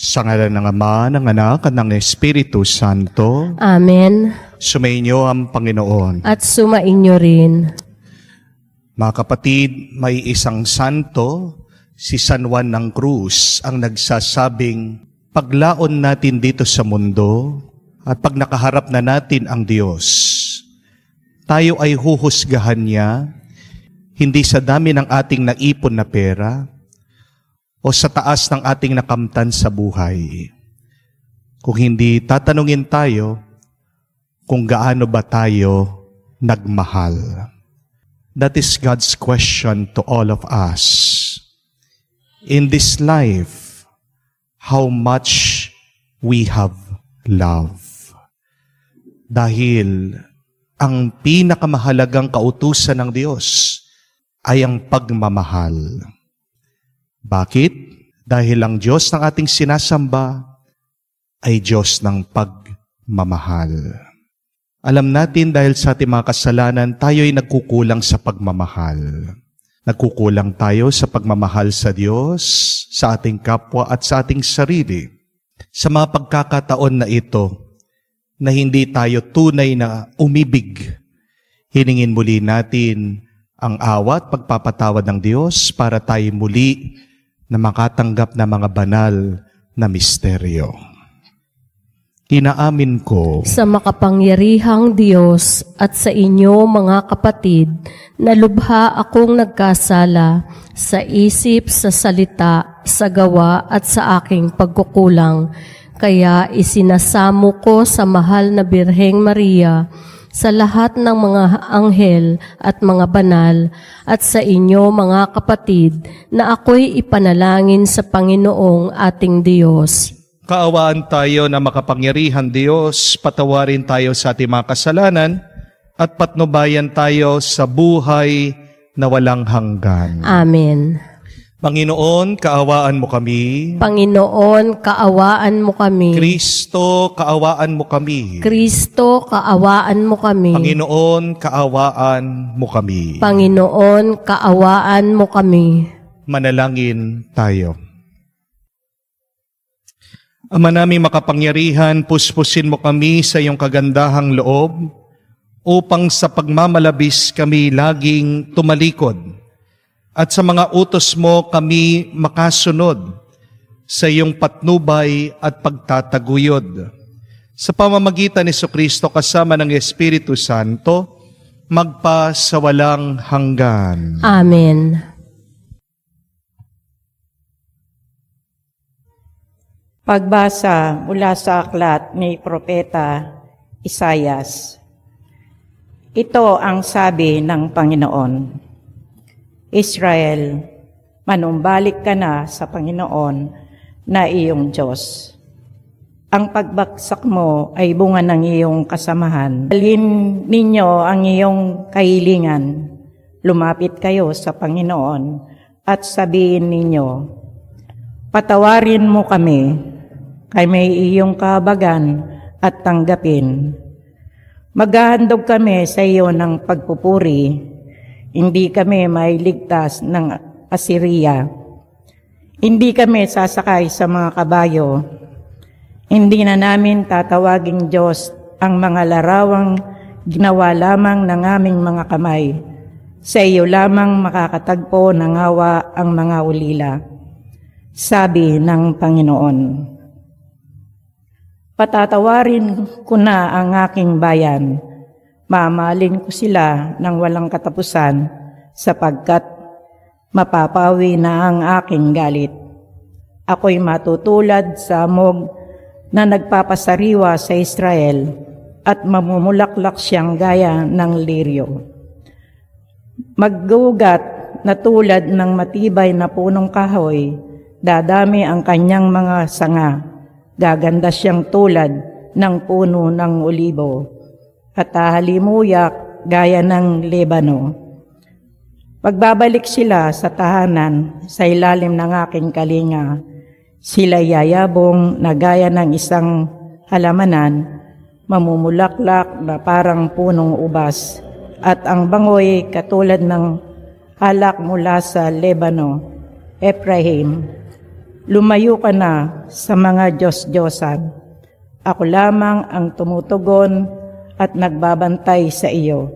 Sa ngalan ng Ama, ng Anak, at ng Espiritu Santo. Amen. Sumainyo ang Panginoon. At sumainyo rin. Mga kapatid, may isang santo, si San Juan ng Cruz, ang nagsasabing, paglaon natin dito sa mundo at pag nakaharap na natin ang Diyos, tayo ay huhusgahan niya, hindi sa dami ng ating naipon na pera, o sa taas ng ating nakamtan sa buhay. Kung hindi tatanungin tayo kung gaano ba tayo nagmahal. That is God's question to all of us. In this life, how much we have love. Dahil ang pinakamahalagang kautusan ng Diyos ay ang pagmamahal. Bakit? Dahil ang Diyos ng ating sinasamba ay Diyos ng pagmamahal. Alam natin dahil sa ating mga kasalanan, tayo ay nagkukulang sa pagmamahal. Nagkukulang tayo sa pagmamahal sa Diyos, sa ating kapwa at sa ating sarili. Sa mga pagkakataon na ito, na hindi tayo tunay na umibig, hiningin muli natin ang awa at pagpapatawad ng Diyos para tayo muli na makatanggap ng mga banal na misteryo. Inaamin ko sa makapangyarihang Diyos at sa inyo mga kapatid, na lubha akong nagkasala sa isip, sa salita, sa gawa at sa aking pagkukulang. Kaya isinasamo ko sa mahal na Birheng Maria, sa lahat ng mga anghel at mga banal, at sa inyo mga kapatid, na ako'y ipanalangin sa Panginoong ating Diyos. Kaawaan tayo na makapangyarihan Diyos, patawarin tayo sa ating mga kasalanan, at patnubayan tayo sa buhay na walang hanggan. Amen. Panginoon, kaawaan mo kami. Panginoon, kaawaan mo kami. Kristo, kaawaan mo kami. Kristo, kaawaan mo kami. Panginoon, kaawaan mo kami. Panginoon, kaawaan mo kami. Manalangin tayo. Ama naming makapangyarihan, puspusin mo kami sa iyong kagandahang loob upang sa pagmamalabis kami laging tumalikod at sa mga utos mo kami makasunod sa iyong patnubay at pagtataguyod. Sa pamamagitan ni Jesucristo kasama ng Espiritu Santo, magpa sa walang hanggan. Amen. Pagbasa mula sa aklat ni Propeta Isaias. Ito ang sabi ng Panginoon: Israel, manumbalik ka na sa Panginoon na iyong Diyos. Ang pagbagsak mo ay bunga ng iyong kasamahan. Dalhin ninyo ang iyong kahilingan. Lumapit kayo sa Panginoon at sabihin ninyo, patawarin mo kami, kay may iyong kahabagan at tanggapin. Maghahandog kami sa iyo ng pagpupuri, hindi kami mailigtas ng Assyria. Hindi kami sasakay sa mga kabayo. Hindi na namin tatawaging Diyos ang mga larawang ginawa lamang ng aming mga kamay. Sa iyo lamang makakatagpo ng awa ang mga ulila. Sabi ng Panginoon. Patatawarin ko na ang aking bayan. Mamahalin ko sila ng walang katapusan, sapagkat mapapawi na ang aking galit. Ako'y matutulad sa amog na nagpapasariwa sa Israel, at mamumulaklak siyang gaya ng liryo. Maggugat na tulad ng matibay na punong kahoy, dadami ang kanyang mga sanga, gaganda siyang tulad ng puno ng olibo, at halimuyak gaya ng Lebano. Pagbabalik sila sa tahanan sa ilalim ng aking kalinga, sila yayabong na gaya ng isang halamanan, mamumulaklak na parang punong ubas, at ang bangoy katulad ng halak mula sa Lebano, Ephraim. Lumayo ka na sa mga Diyos-Diyosan. Ako lamang ang tumutugon at nagbabantay sa iyo.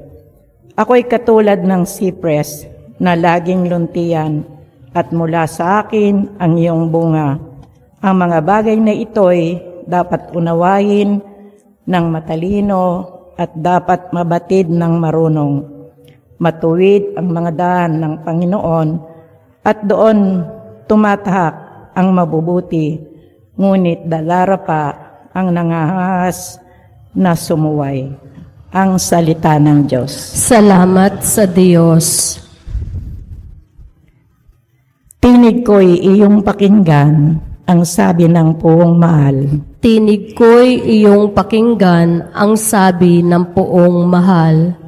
Ako'y katulad ng sipres na laging luntian at mula sa akin ang iyong bunga. Ang mga bagay na ito'y dapat unawain ng matalino at dapat mabatid ng marunong. Matuwid ang mga daan ng Panginoon at doon tumatahak ang mabubuti, ngunit dalarapa ang nangahas na sumuway. Ang salita ng Diyos. Salamat sa Diyos. Tinig ko'y iyong pakinggan, ang sabi ng puong mahal. Tinig ko'y iyong pakinggan, ang sabi ng puong mahal.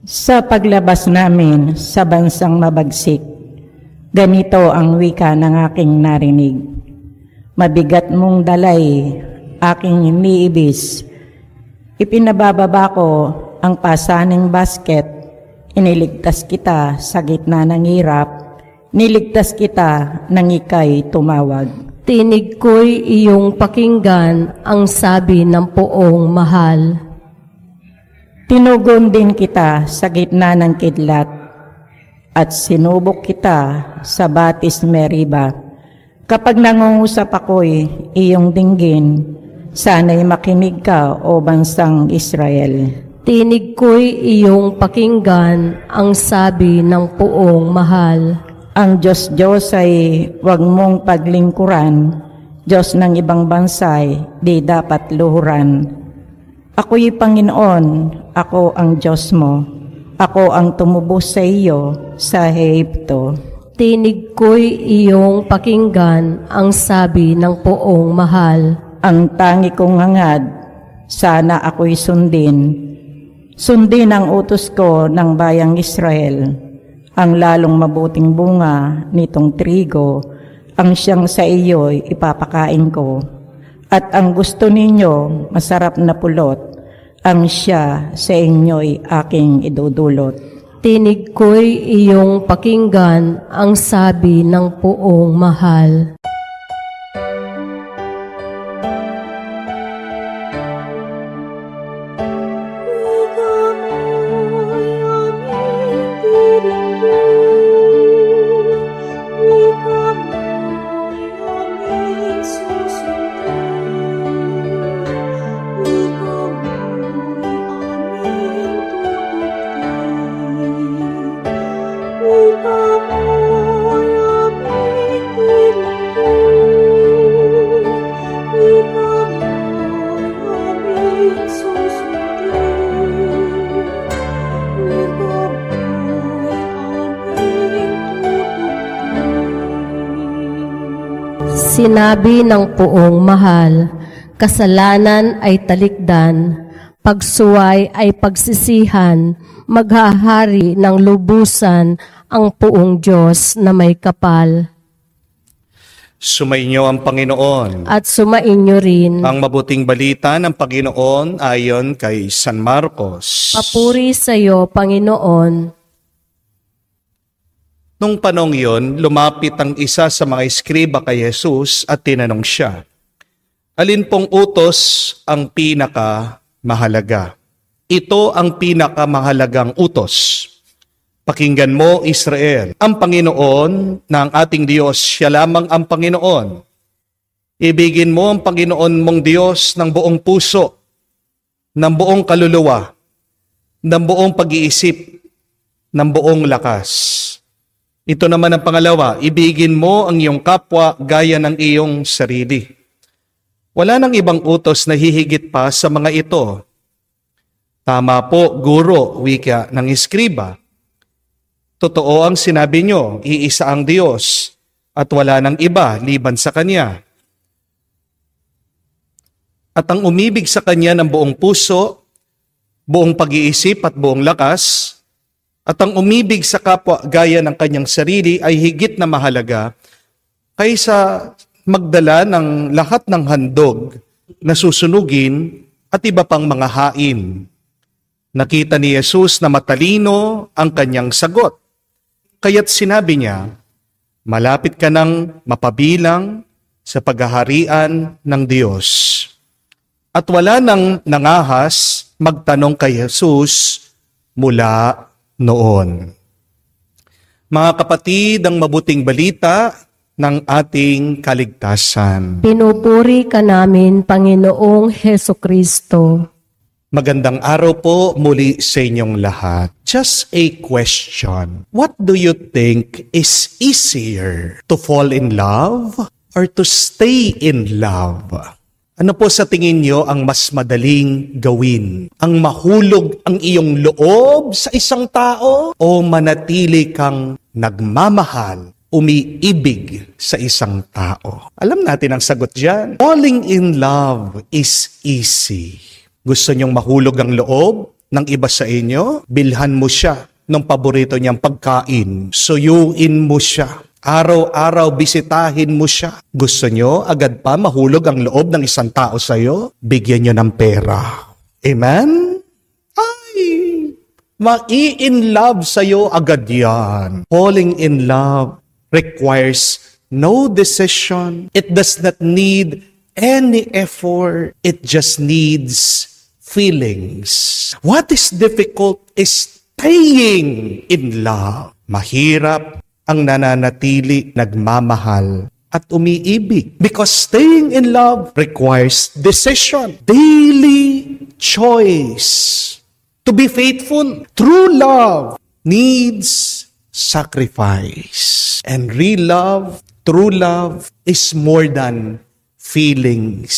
Sa paglabas namin sa bansang mabagsik, ganito ang wika ng aking narinig. Mabigat mong dalay, aking iniibis. Ipinabababa ko ang pasaning basket. Iniligtas kita sa gitna ng hirap. Niligtas kita nang ika'y tumawag. Tinig ko'y iyong pakinggan, ang sabi ng puong mahal. Tinugon din kita sa gitna ng kidlat at sinubok kita sa Batis Meriba. Kapag nangungusap ako'y iyong dinggin, sana'y makinig ka o bansang Israel. Tinig ko'y iyong pakinggan, ang sabi ng puong mahal. Ang Diyos-Diyos ay huwag mong paglingkuran, Diyos ng ibang bansay, di dapat luhuran. Ako'y Panginoon, ako ang Diyos mo, ako ang tumubos sa iyo sa Ehipto. Tinig ko'y iyong pakinggan, ang sabi ng puong mahal. Ang tangi kong hangad, sana ako'y sundin. Sundin ang utos ko ng bayang Israel. Ang lalong mabuting bunga nitong trigo, ang siyang sa iyo'y ipapakain ko. At ang gusto ninyo, masarap na pulot, ang siya sa inyo'y aking idudulot. Tinig ko'y iyong pakinggan, ang sabi ng puong mahal. Sinabi ng puong mahal, kasalanan ay talikdan, pagsuway ay pagsisihan, maghahari ng lubusan ang puong Diyos na may kapal. Sumainyo ang Panginoon. At sumainyo rin. Ang mabuting balita ng Panginoon ayon kay San Marcos. Papuri sa iyo, Panginoon. Nung panong yon, lumapit ang isa sa mga eskriba kay Jesus at tinanong siya, alin pong utos ang pinakamahalaga? Ito ang pinakamahalagang utos. Pakinggan mo, Israel, ang Panginoon na ang ating Diyos, siya lamang ang Panginoon. Ibigin mo ang Panginoon mong Diyos ng buong puso, ng buong kaluluwa, ng buong pag-iisip, ng buong lakas. Ito naman ang pangalawa, ibigin mo ang iyong kapwa gaya ng iyong sarili. Wala nang ibang utos na hihigit pa sa mga ito. Tama po, guro, wika ng eskriba. Totoo ang sinabi nyo, iisa ang Diyos, at wala nang iba liban sa Kanya. At ang umibig sa Kanya ng buong puso, buong pag-iisip at buong lakas, at ang umibig sa kapwa gaya ng kanyang sarili ay higit na mahalaga kaysa magdala ng lahat ng handog na susunugin at iba pang mga hain. Nakita ni Jesus na matalino ang kanyang sagot. Kaya't sinabi niya, Malapit ka nang mapabilang sa paghaharian ng Diyos. At wala nang nangahas magtanong kay Jesus mula noon. Mga kapatid, ang mabuting balita ng ating kaligtasan. Pinupuri ka namin, Panginoong Hesukristo. Magandang araw po muli sa inyong lahat. Just a question. What do you think is easier? To fall in love or to stay in love? Ano po sa tingin nyo ang mas madaling gawin? Ang mahulog ang iyong loob sa isang tao o manatili kang nagmamahal, umiibig sa isang tao? Alam natin ang sagot dyan. Falling in love is easy. Gusto niyong mahulog ang loob ng iba sa inyo? Bilhan mo siya ng paborito niyang pagkain. Suyuin mo siya. Araw-araw bisitahin mo siya. Gusto niyo agad pa mahulog ang loob ng isang tao sa iyo? Bigyan niyo ng pera. Amen? Ay! Mai-in love sa iyo agad yan. Falling in love requires no decision. It does not need any effort. It just needs feelings. What is difficult is staying in love. Mahirap ang nananatili, nagmamahal at umiibig. Because staying in love requires decision, daily choice. To be faithful, true love needs sacrifice. And real love, true love is more than feelings.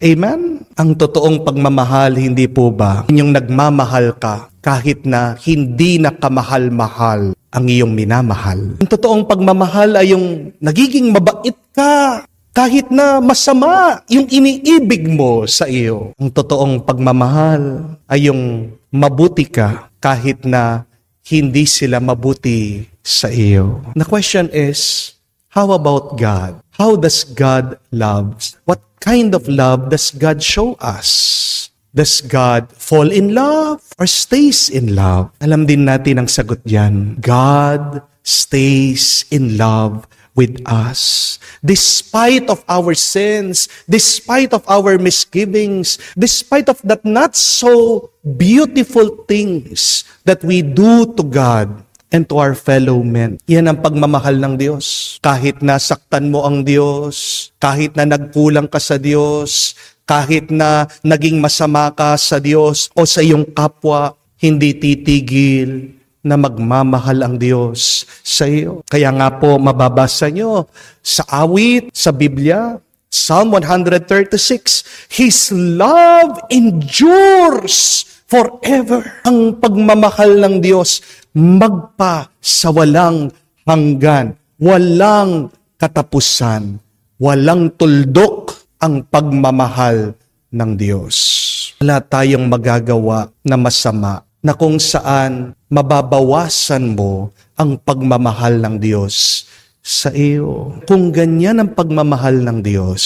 Amen? Ang totoong pagmamahal, hindi po ba? Yung nagmamahal ka kahit na hindi na kamahal-mahal ang iyong minamahal. Ang totoong pagmamahal ay yung nagiging mabait ka kahit na masama yung iniibig mo sa iyo. Ang totoong pagmamahal ay yung mabuti ka kahit na hindi sila mabuti sa iyo. The question is, how about God? How does God love? What kind of love does God show us? Does God fall in love or stays in love? Alam din natin ang sagot diyan. God stays in love with us. Despite of our sins, despite of our misgivings, despite of that not so beautiful things that we do to God and to our fellow men. Yan ang pagmamahal ng Diyos. Kahit nasaktan mo ang Diyos, kahit na nagkulang ka sa Diyos, kahit na naging masama ka sa Diyos o sa iyong kapwa, hindi titigil na magmamahal ang Diyos sa iyo. Kaya nga po mababasa nyo sa awit, sa Biblia, Psalm 136, His love endures forever. Ang pagmamahal ng Diyos magpa sa walang hanggan, walang katapusan, walang tuldok ang pagmamahal ng Diyos. Wala tayong magagawa na masama na kung saan mababawasan mo ang pagmamahal ng Diyos sa iyo. Kung ganyan ang pagmamahal ng Diyos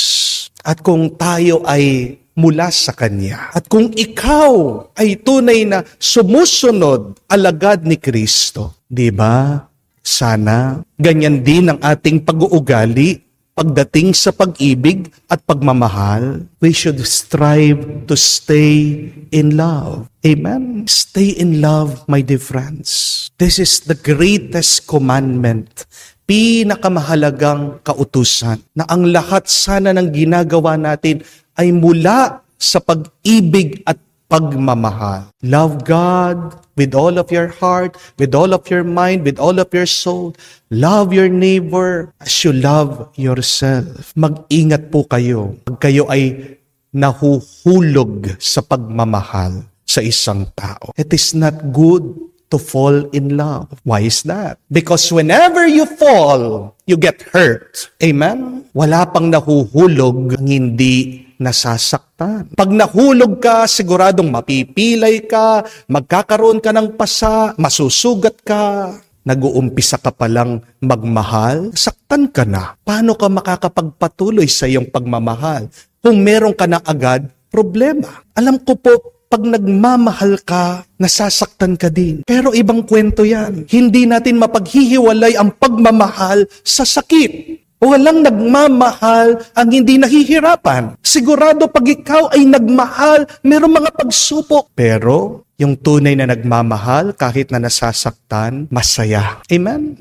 at kung tayo ay mula sa Kanya. At kung ikaw ay tunay na sumusunod, alagad ni Kristo, di ba? Sana ganyan din ang ating pag-uugali pagdating sa pag-ibig at pagmamahal. We should strive to stay in love. Amen? Stay in love, my dear friends. This is the greatest commandment, pinakamahalagang kautusan, na ang lahat sana ng ginagawa natin ay mula sa pag-ibig at pagmamahal. Love God with all of your heart, with all of your mind, with all of your soul. Love your neighbor as you love yourself. Mag-ingat po kayo pag kayo ay nahuhulog sa pagmamahal sa isang tao. It is not good to fall in love. Why is that? Because whenever you fall, you get hurt. Amen? Wala pang nahuhulog ang hindi nasasaktan. Pag nahulog ka, siguradong mapipilay ka, magkakaroon ka ng pasa, masusugat ka, nag-uumpisa ka palang magmahal, saktan ka na. Paano ka makakapagpatuloy sa iyong pagmamahal? Kung meron ka na agad problema. Alam ko po, pag nagmamahal ka, nasasaktan ka din. Pero ibang kwento yan. Hindi natin mapaghihiwalay ang pagmamahal sa sakit. Walang nagmamahal ang hindi nahihirapan. Sigurado pag ikaw ay nagmahal, mayroong mga pagsupok. Pero yung tunay na nagmamahal, kahit na nasasaktan, masaya. Amen?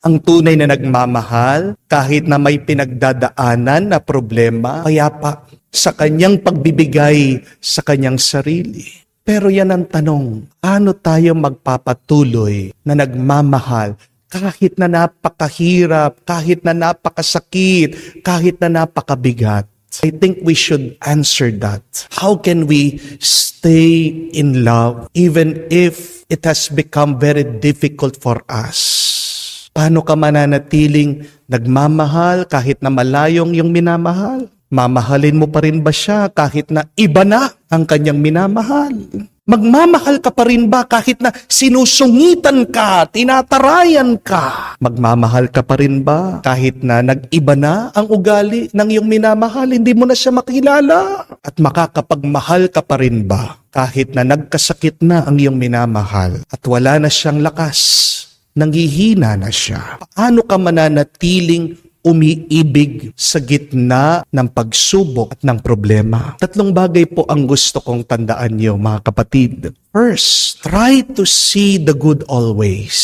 Ang tunay na nagmamahal, kahit na may pinagdadaanan na problema, payapa sa kanyang pagbibigay sa kanyang sarili. Pero yan ang tanong, paano tayo magpapatuloy na nagmamahal kahit na napakahirap, kahit na napakasakit, kahit na napakabigat? I think we should answer that. How can we stay in love even if it has become very difficult for us? Paano ka mananatiling nagmamahal kahit na malayong yung minamahal? Mamahalin mo pa rin ba siya kahit na iba na ang kanyang minamahal? Magmamahal ka pa rin ba kahit na sinusungitan ka, tinatarayan ka? Magmamahal ka pa rin ba kahit na nag-iba na ang ugali ng iyong minamahal, hindi mo na siya makilala? At makakapagmahal ka pa rin ba kahit na nagkasakit na ang iyong minamahal at wala na siyang lakas, nanghihina na siya? Paano ka mananatiling umiibig sa gitna ng pagsubok at ng problema? Tatlong bagay po ang gusto kong tandaan niyo, mga kapatid. First, try to see the good always.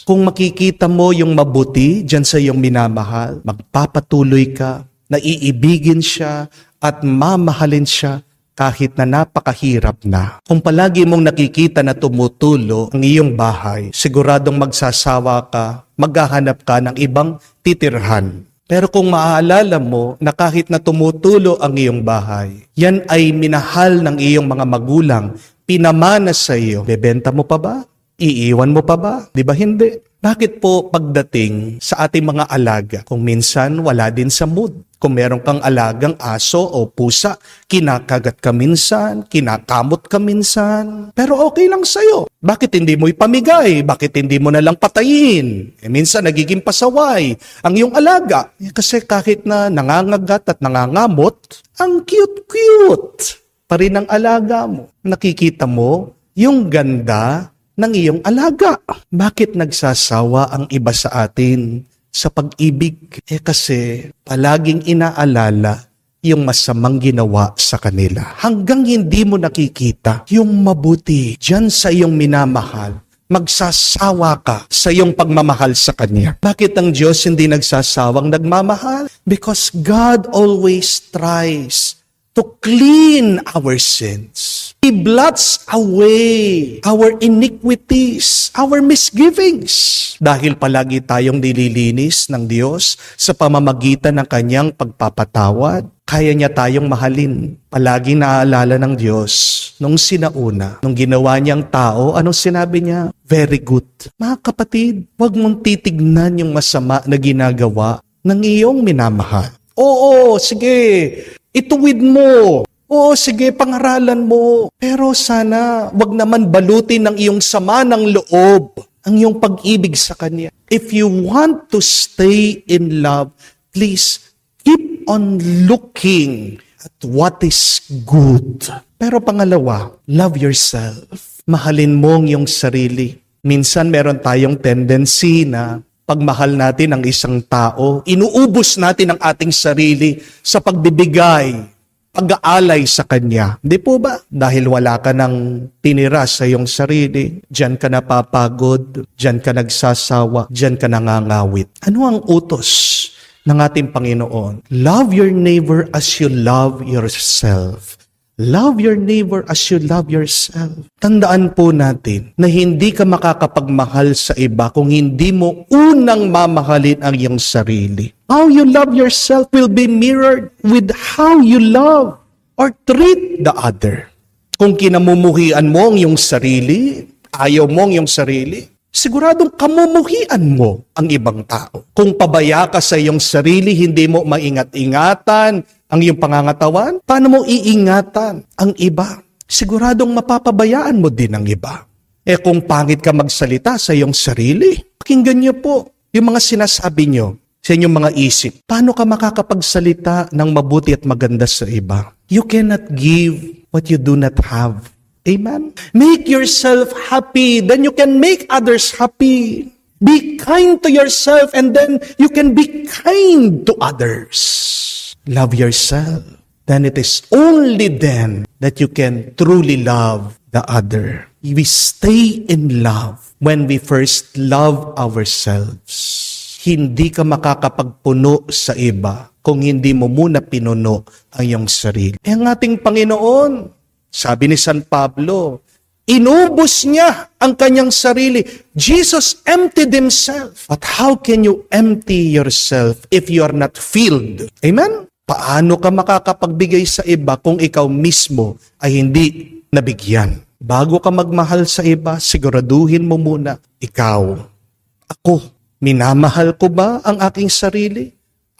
Kung makikita mo yung mabuti dyan sa iyong minamahal, magpapatuloy ka, naiibigin siya at mamahalin siya kahit na napakahirap na. Kung palagi mong nakikita na tumutulo ang iyong bahay, siguradong magsasawa ka, maghahanap ka ng ibang titirhan. Pero kung maaalala mo na kahit na tumutulo ang iyong bahay, yan ay minahal ng iyong mga magulang, pinamana sa iyo, bebenta mo pa ba? Iiwan mo pa ba? Di ba hindi? Bakit po pagdating sa ating mga alaga, kung minsan wala din sa mood? Kung meron kang alagang aso o pusa, kinakagat ka minsan, kinakamot ka minsan, pero okay lang sa'yo. Bakit hindi mo ipamigay? Bakit hindi mo na lang patayin? Minsan nagiging pasaway ang iyong alaga. Kasi kahit na nangangagat at nangangamot, ang cute-cute pa rin ang alaga mo. Nakikita mo yung ganda ng iyong alaga. Bakit nagsasawa ang iba sa atin sa pag-ibig? Kasi palaging inaalala yung masamang ginawa sa kanila. Hanggang hindi mo nakikita yung mabuti dyan sa iyong minamahal, magsasawa ka sa iyong pagmamahal sa Kanya. Bakit ang Diyos hindi nagsasawang nagmamahal? Because God always tries to clean our sins. He blots away our iniquities, our misgivings. Dahil palagi tayong nililinis ng Diyos sa pamamagitan ng Kanyang pagpapatawad, kaya niya tayong mahalin. Palagi naaalala ng Diyos nung sinauna, nung ginawa niyang tao, anong sinabi niya? Very good. Mga kapatid, huwag mong titignan yung masama na ginagawa ng iyong minamahal. Oo, sige, ituwid mo. Oo, sige, pangaralan mo. Pero sana, wag naman balutin ng iyong sama ng loob ang iyong pag-ibig sa Kanya. If you want to stay in love, please keep on looking at what is good. Pero pangalawa, love yourself. Mahalin mo ang iyong sarili. Minsan meron tayong tendency na pagmahal natin ang isang tao, inuubos natin ang ating sarili sa pagbibigay, pag-aalay sa Kanya. Di po ba? Dahil wala ka nang tinira sa iyong sarili, diyan ka napapagod, diyan ka nagsasawa, diyan ka nangangawit. Ano ang utos ng ating Panginoon? Love your neighbor as you love yourself. Love your neighbor as you love yourself. Tandaan po natin na hindi ka makakapagmahal sa iba kung hindi mo unang mamahalin ang iyong sarili. How you love yourself will be mirrored with how you love or treat the other. Kung kinamumuhian mo ang iyong sarili, ayaw mo ang iyong sarili, siguradong kamumuhian mo ang ibang tao. Kung pabaya ka sa iyong sarili, hindi mo maingat-ingatan ang iyong pangangatawan, paano mo iingatan ang iba? Siguradong mapapabayaan mo din ang iba. Kung pangit ka magsalita sa iyong sarili, pakinggan niyo po yung mga sinasabi niyo sa inyong mga isip. Paano ka makakapagsalita ng mabuti at maganda sa iba? You cannot give what you do not have. Amen? Make yourself happy, then you can make others happy. Be kind to yourself, and then you can be kind to others. Love yourself. Then it is only then that you can truly love the other. We stay in love when we first love ourselves. Hindi ka makakapagpuno sa iba kung hindi mo muna pinuno ang iyong sarili. Ang ating Panginoon, sabi ni San Pablo, inubos niya ang kanyang sarili. Jesus emptied himself. But how can you empty yourself if you are not filled? Amen? Paano ka makakapagbigay sa iba kung ikaw mismo ay hindi nabigyan? Bago ka magmahal sa iba, siguraduhin mo muna, ikaw, ako, minamahal ko ba ang aking sarili?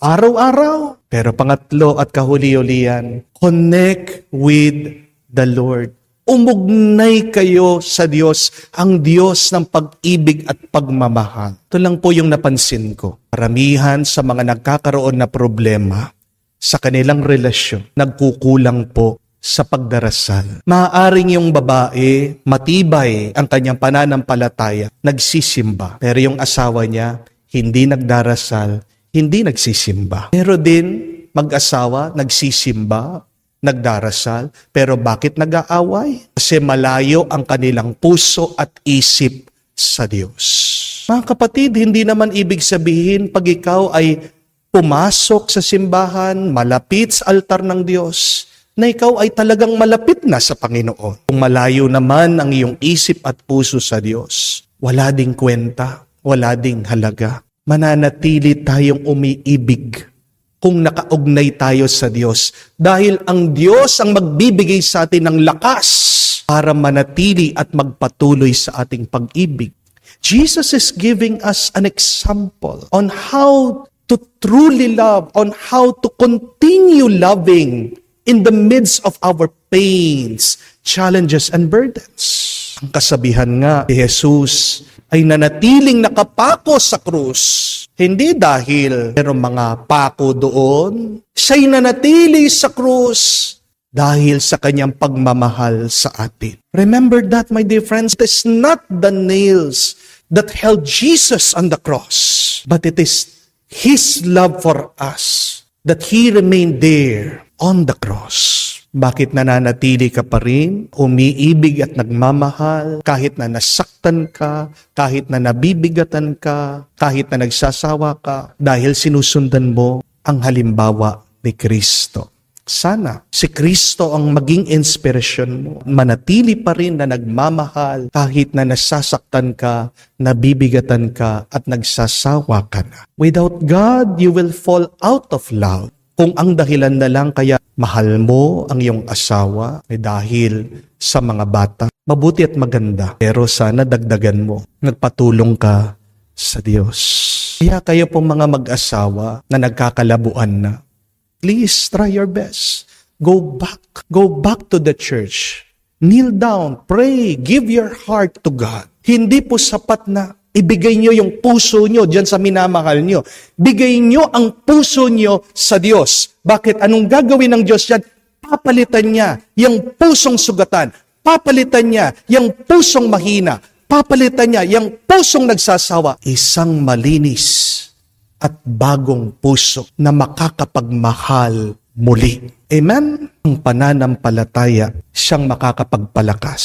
Araw-araw. Pero pangatlo at kahuli-hulihan, connect with the Lord. Umugnay kayo sa Diyos, ang Diyos ng pag-ibig at pagmamahal. Ito lang po yung napansin ko. Karamihan sa mga nagkakaroon na problema sa kanilang relasyon, nagkukulang po sa pagdarasal. Maaaring yung babae, matibay ang kanyang pananampalataya, nagsisimba. Pero yung asawa niya, hindi nagdarasal, hindi nagsisimba. Pero din, mag-asawa, nagsisimba, nagdarasal, pero bakit nag-aaway? Kasi malayo ang kanilang puso at isip sa Diyos. Mga kapatid, hindi naman ibig sabihin pag ikaw ay pumasok sa simbahan, malapit sa altar ng Diyos, na ikaw ay talagang malapit na sa Panginoon. Kung malayo naman ang iyong isip at puso sa Diyos, wala ding kwenta, wala ding halaga. Mananatili tayong umiibig kung nakaugnay tayo sa Diyos. Dahil ang Diyos ang magbibigay sa atin ng lakas para manatili at magpatuloy sa ating pag-ibig. Jesus is giving us an example on how to truly love, on how to continue loving in the midst of our pains, challenges, and burdens. Ang kasabihan nga, si Jesus ay nanatiling nakapako sa krus. Hindi dahil mayroong mga pako doon. Siya'y nanatili sa krus dahil sa kanyang pagmamahal sa atin. Remember that, my dear friends, it is not the nails that held Jesus on the cross, but it is His love for us that He remained there on the cross. Bakit nananatili ka pa rin, umiibig at nagmamahal, kahit na nasaktan ka, kahit na nabibigatan ka, kahit na nagsasawa ka, dahil sinusundan mo ang halimbawa ni Kristo. Sana si Kristo ang maging inspirasyon mo. Manatili pa rin na nagmamahal kahit na nasasaktan ka, nabibigatan ka, at nagsasawa ka na. Without God, you will fall out of love. Kung ang dahilan na lang kaya mahal mo ang iyong asawa ay dahil sa mga bata, mabuti at maganda. Pero sana dagdagan mo, nagpatulong ka sa Diyos. Kaya kayo pong mga mag-asawa na nagkakalabuan na, please try your best. Go back to the church. Kneel down, pray, give your heart to God. Hindi po sapat na ibigay nyo yung puso nyo dyan sa minamahal nyo. Bigay nyo ang puso nyo sa Diyos. Bakit? Anong gagawin ng Diyos yan? Papalitan niya yung pusong sugatan. Papalitan niya yung pusong mahina. Papalitan niya yung pusong nagsasawa. Isang malinis at bagong puso na makakapagmahal muli. Amen? Ang pananampalataya siyang makakapagpalakas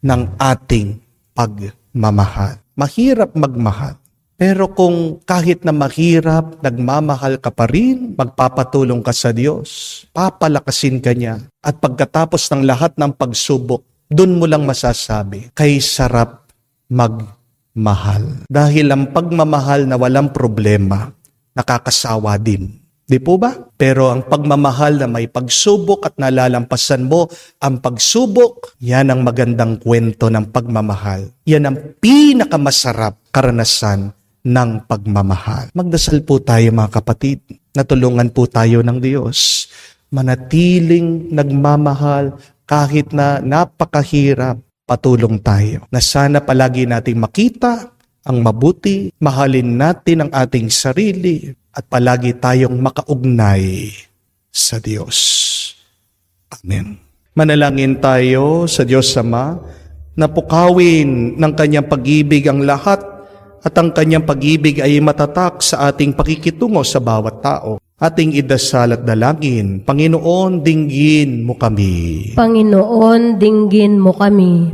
ng ating pagmamahal. Mahirap magmahal. Pero kung kahit na mahirap, nagmamahal ka pa rin, magpapatulong ka sa Diyos, papalakasin ka niya. At pagkatapos ng lahat ng pagsubok, dun mo lang masasabi, kay sarap magmahal. Dahil ang pagmamahal na walang problema, nakakasawa din. Di po ba? Pero ang pagmamahal na may pagsubok at nalalampasan mo ang pagsubok, yan ang magandang kwento ng pagmamahal. Yan ang pinakamasarap karanasan ng pagmamahal. Magdasal po tayo mga kapatid. Natulungan po tayo ng Diyos. Manatiling nagmamahal kahit na napakahirap, patulong tayo. Na sana palagi nating makita ang mabuti, mahalin natin ang ating sarili, at palagi tayong makaugnay sa Diyos. Amen. Manalangin tayo sa Diyos Ama na pukawin ng Kanyang pag-ibig ang lahat at ang Kanyang pag-ibig ay matatak sa ating pakikitungo sa bawat tao. Ating idasal at dalangin, Panginoon, dinggin mo kami. Panginoon, dinggin mo kami.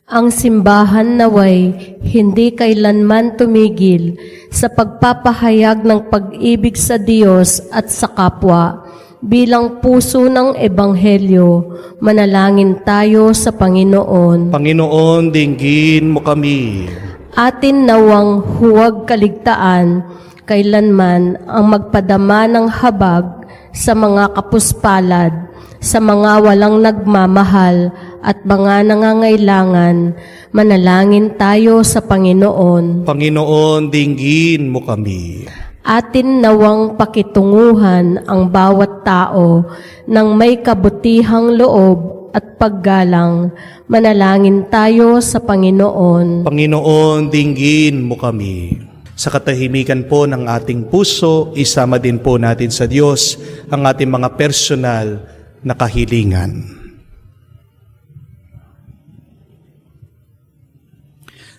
Ang simbahan naway hindi kailanman tumigil sa pagpapahayag ng pag-ibig sa Diyos at sa kapwa. Bilang puso ng Ebanghelyo, manalangin tayo sa Panginoon. Panginoon, dinggin mo kami. Atin nawang huwag kaligtaan, kailanman ang magpadama ng habag sa mga kapuspalad, sa mga walang nagmamahal at mga nangangailangan. Manalangin tayo sa Panginoon. Panginoon, dinggin mo kami. Atin nawang pakitunguhan ang bawat tao ng may kabutihang loob at paggalang. Manalangin tayo sa Panginoon. Panginoon, dinggin mo kami. Sa katahimikan po ng ating puso, isama din po natin sa Diyos ang ating mga personal na kahilingan.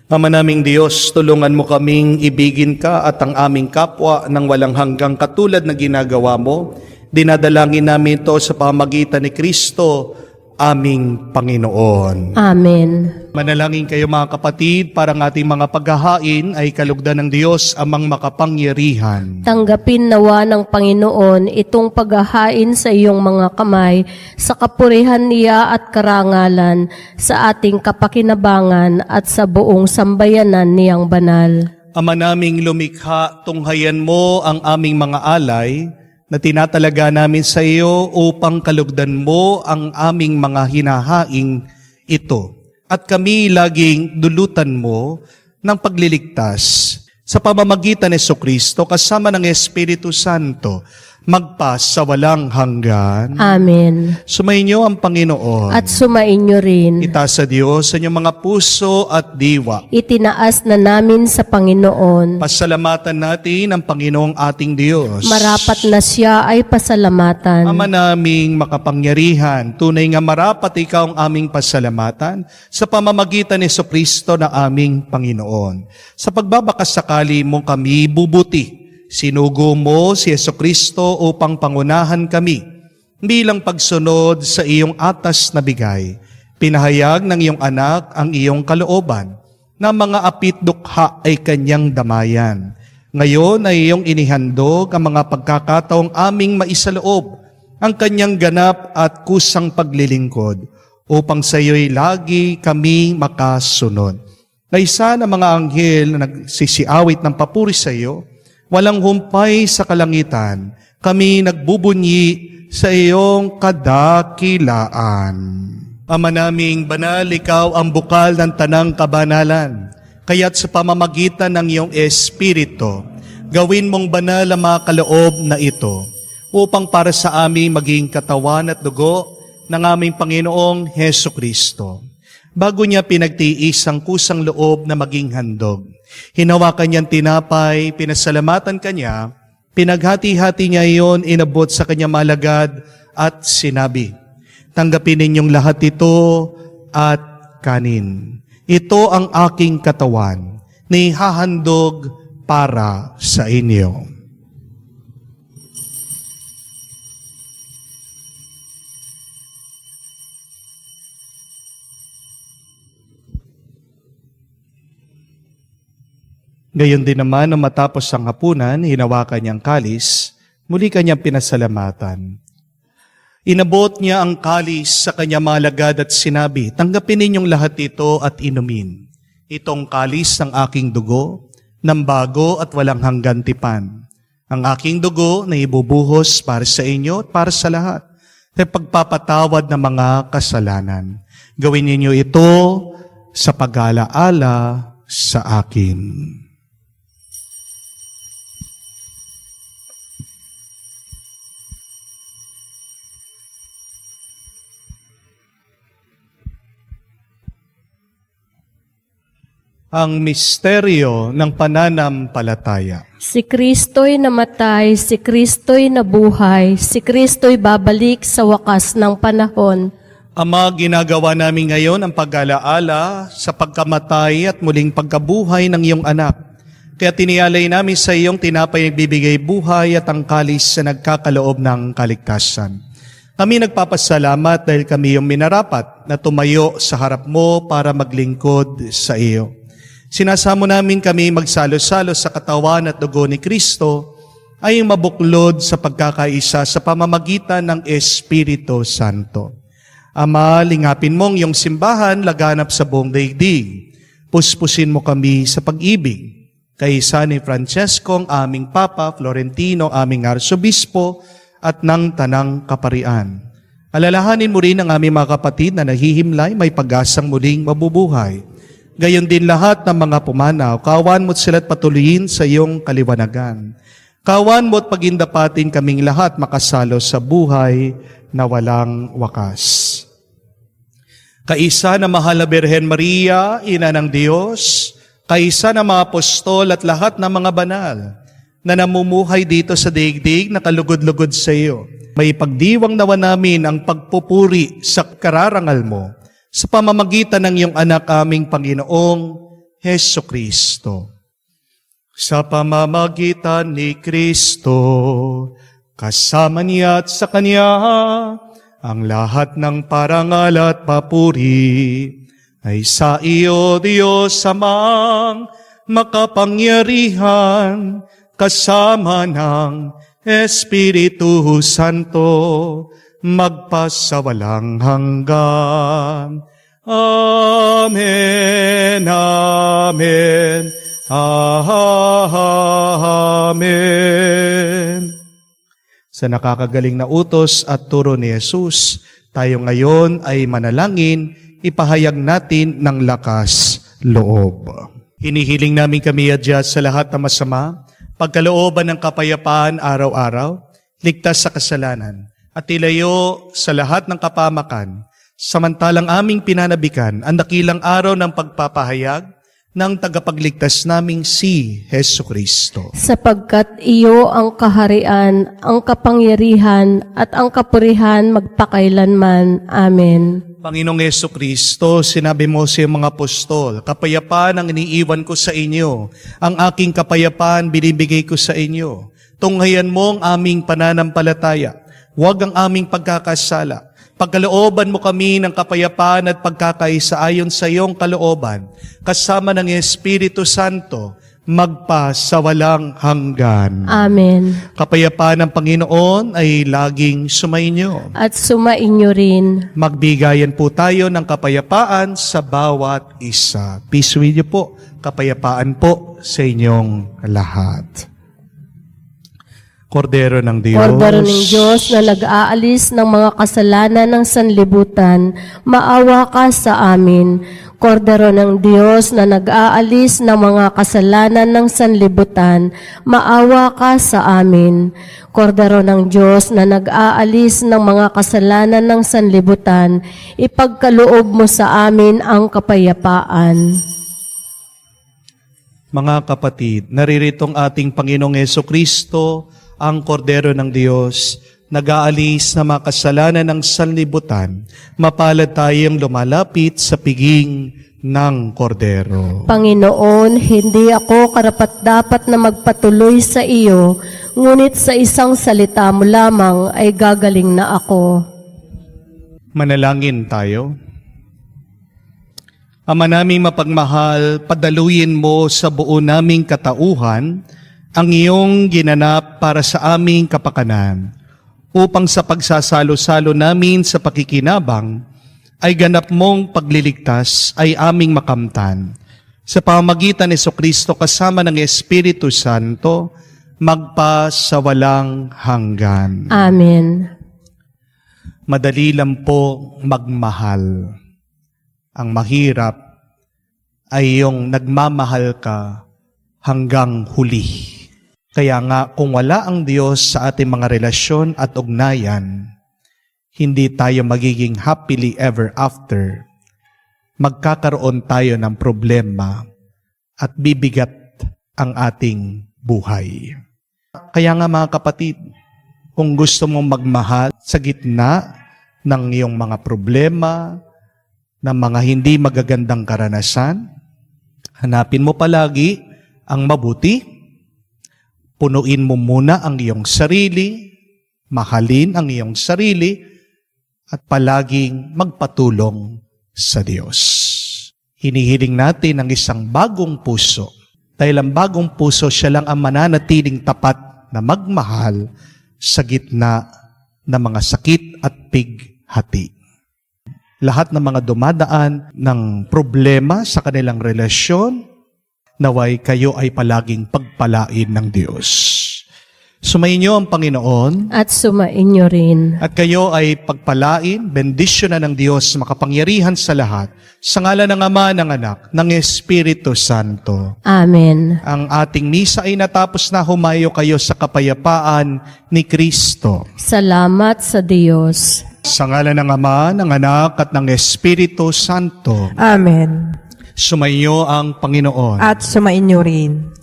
Ama naming Diyos, tulungan mo kaming ibigin ka at ang aming kapwa ng walang hanggang katulad na ginagawa mo. Dinadalangin namin ito sa pamamagitan ni Kristo, aming Panginoon. Amen. Manalangin kayo mga kapatid, para ang ating mga paghahain ay kalugdan ng Diyos amang makapangyarihan. Tanggapin nawa ng Panginoon itong paghahain sa iyong mga kamay, sa kapurihan niya at karangalan, sa ating kapakinabangan at sa buong sambayanan niyang banal. Ama naming lumikha, tunghayan mo ang aming mga alay na tinatalaga namin sa iyo upang kalugdan mo ang aming mga hinahaing ito. At kami laging dulutan mo ng pagliligtas sa pamamagitan ni Jesucristo kasama ng Espiritu Santo, magpas sa walang hanggan. Amen. Sumainyo ang Panginoon. At sumainyo rin. Itaas sa Diyos sa inyong mga puso at diwa. Itinaas na namin sa Panginoon. Pasalamatan natin ang Panginoong ating Diyos. Marapat na siya ay pasalamatan. Ama naming makapangyarihan, tunay nga marapat ikaw ang aming pasalamatan sa pamamagitan ni Jesucristo na aming Panginoon. Sa pagbabakas sakali mo kami bubuti, sinugo mo si Jesucristo upang pangunahan kami bilang pagsunod sa iyong atas na bigay. Pinahayag ng iyong anak ang iyong kalooban na mga apit-dukha ay kanyang damayan. Ngayon ay iyong inihandog ang mga pagkakataong aming maisaloob ang kanyang ganap at kusang paglilingkod upang sa iyo'y lagi kami makasunod. Kaysa ng mga anghel na nagsisiawit ng papuri sa iyo, walang humpay sa kalangitan, kami nagbubunyi sa iyong kadakilaan. Ama naming banal, ikaw ang bukal ng tanang kabanalan, kaya't sa pamamagitan ng iyong Espiritu, gawin mong banal ang mga kaloob na ito, upang para sa amin maging katawan at dugo ng aming Panginoong Hesukristo. Bago niya pinagtiis ang kusang loob na maging handog, hinawakan niyang tinapay, pinasalamatan kanya, pinaghati-hati niya iyon, inabot sa kanyang malagad at sinabi, tanggapin ninyong lahat ito at kanin. Ito ang aking katawan na ihahandog para sa inyo. Gayon din naman, nang matapos ang hapunan, hinawakan niyang kalis, muli kanyang pinasalamatan. Inabot niya ang kalis sa kanyang malagad at sinabi, tanggapin ninyong lahat ito at inumin. Itong kalis ng aking dugo, ng bago at walang hanggan tipan. Ang aking dugo na ibubuhos para sa inyo at para sa lahat, sa pagpapatawad ng mga kasalanan. Gawin ninyo ito sa pag-alaala sa akin. Ang misteryo ng pananampalataya. Si Kristo'y namatay, si Kristo'y nabuhay, si Kristo'y babalik sa wakas ng panahon. Ama, ginagawa namin ngayon ang pag-alaala sa pagkamatay at muling pagkabuhay ng iyong anak. Kaya tinialay namin sa iyong tinapay nagbibigay buhay at ang kalis na nagkakaloob ng kaligtasan. Kami nagpapasalamat dahil kami yung minarapat na tumayo sa harap mo para maglingkod sa iyo. Sinasamo namin kami magsalo-salo sa katawan at dugo ni Kristo ay mabuklod sa pagkakaisa sa pamamagitan ng Espiritu Santo. Ama, lingapin mong iyong simbahan laganap sa buong daigdig. Puspusin mo kami sa pag-ibig. Kay San Francesco, ang aming Papa, Florentino, aming Arsobispo, at ng Tanang Kaparian. Alalahanin mo rin ang aming mga kapatid na nahihimlay, may pag-asang muling mabubuhay. Gayon din lahat ng mga pumanaw, kawan mo't sila't patuloyin sa iyong kaliwanagan. Kawan mo't pagindapatin kaming lahat makasalo sa buhay na walang wakas. Kaisa na mahal na Birhen Maria, Ina ng Diyos, kaisa na mga apostol at lahat ng mga banal na namumuhay dito sa daigdig na kalugod-lugod sa iyo. May pagdiwang nawa namin ang pagpupuri sa kararangal mo sa pamamagitan ng iyong anak aming Panginoong Hesu Kristo. Sa pamamagitan ni Kristo, kasama niya at sa Kanya, ang lahat ng parangal at papuri ay sa iyo, Diyos Amang makapangyarihan, kasama ng Espiritu Santo, magpasawalang hanggan. Amen, amen, amen. Sa nakakagaling na utos at turo ni Jesus, tayo ngayon ay manalangin, ipahayag natin ng lakas loob. Hinihiling namin kami adya sa lahat ng masama, pagkalooban ng kapayapaan araw-araw, ligtas sa kasalanan, at ilayo sa lahat ng kapamakan, samantalang aming pinanabikan ang dakilang araw ng pagpapahayag ng tagapagligtas naming si Hesu Kristo. Sapagkat iyo ang kaharian, ang kapangyarihan, at ang kapurihan magpakailanman. Amen. Panginoong Hesu Kristo, sinabi mo sa mga apostol, kapayapaan ang iniiwan ko sa inyo, ang aking kapayapaan binibigay ko sa inyo. Tunghayan mo ang aming pananampalataya, huwag ang aming pagkakasala. Pagkalooban mo kami ng kapayapaan at pagkakaisa ayon sa iyong kalooban, kasama ng Espiritu Santo, magpasawalang hanggan. Amen. Kapayapaan ng Panginoon ay laging sumainyo. At sumainyo rin. Magbigayan po tayo ng kapayapaan sa bawat isa. Peace with you po. Kapayapaan po sa inyong lahat. Kordero ng Diyos. Kordero ng Diyos na nag-aalis ng mga kasalanan ng sanlibutan, maawa ka sa amin. Kordero ng Diyos na nag-aalis ng mga kasalanan ng sanlibutan, maawa ka sa amin. Kordero ng Diyos na nag-aalis ng mga kasalanan ng sanlibutan, ipagkaloob mo sa amin ang kapayapaan. Mga kapatid, nariritong ating Panginoong Jesucristo, ang Kordero ng Diyos, nag-aalis na mga kasalanan ng sanlibutan, mapalad tayong lumalapit sa piging ng Kordero. Panginoon, hindi ako karapat-dapat na magpatuloy sa iyo, ngunit sa isang salita mo lamang ay gagaling na ako. Manalangin tayo. Ama naming mapagmahal, padaluyin mo sa buo naming katauhan ang iyong ginanap para sa aming kapakanan, upang sa pagsasalo-salo namin sa pakikinabang, ay ganap mong pagliligtas ay aming makamtan. Sa pamamagitan ni Jesucristo kasama ng Espiritu Santo, magpasawalang hanggan. Amen. Madali lang po magmahal. Ang mahirap ay yung nagmamahal ka hanggang huli. Kaya nga, kung wala ang Diyos sa ating mga relasyon at ugnayan, hindi tayo magiging happily ever after. Magkakaroon tayo ng problema at bibigat ang ating buhay. Kaya nga mga kapatid, kung gusto mong magmahal sa gitna ng iyong mga problema, ng mga hindi magagandang karanasan. Hanapin mo palagi ang mabuti. Punuin mo muna ang iyong sarili, mahalin ang iyong sarili, at palaging magpatulong sa Diyos. Hinihiling natin ang isang bagong puso. Dahil ang bagong puso, siya lang ang mananatiling tapat na magmahal sa gitna ng mga sakit at pighati. Lahat ng mga dumadaan ng problema sa kanilang relasyon, naway kayo ay palaging pagpalain ng Diyos. Sumainyo ang Panginoon. At sumainyo rin. At kayo ay pagpalain, bendisyonan ng Diyos makapangyarihan sa lahat, sa ngalan ng Ama, ng Anak, ng Espiritu Santo. Amen. Ang ating misa ay natapos na. Humayo kayo sa kapayapaan ni Kristo. Salamat sa Diyos. Sa ngalan ng Ama, ng Anak, at ng Espiritu Santo. Amen. Sumainyo ang Panginoon. At sumainyo rin.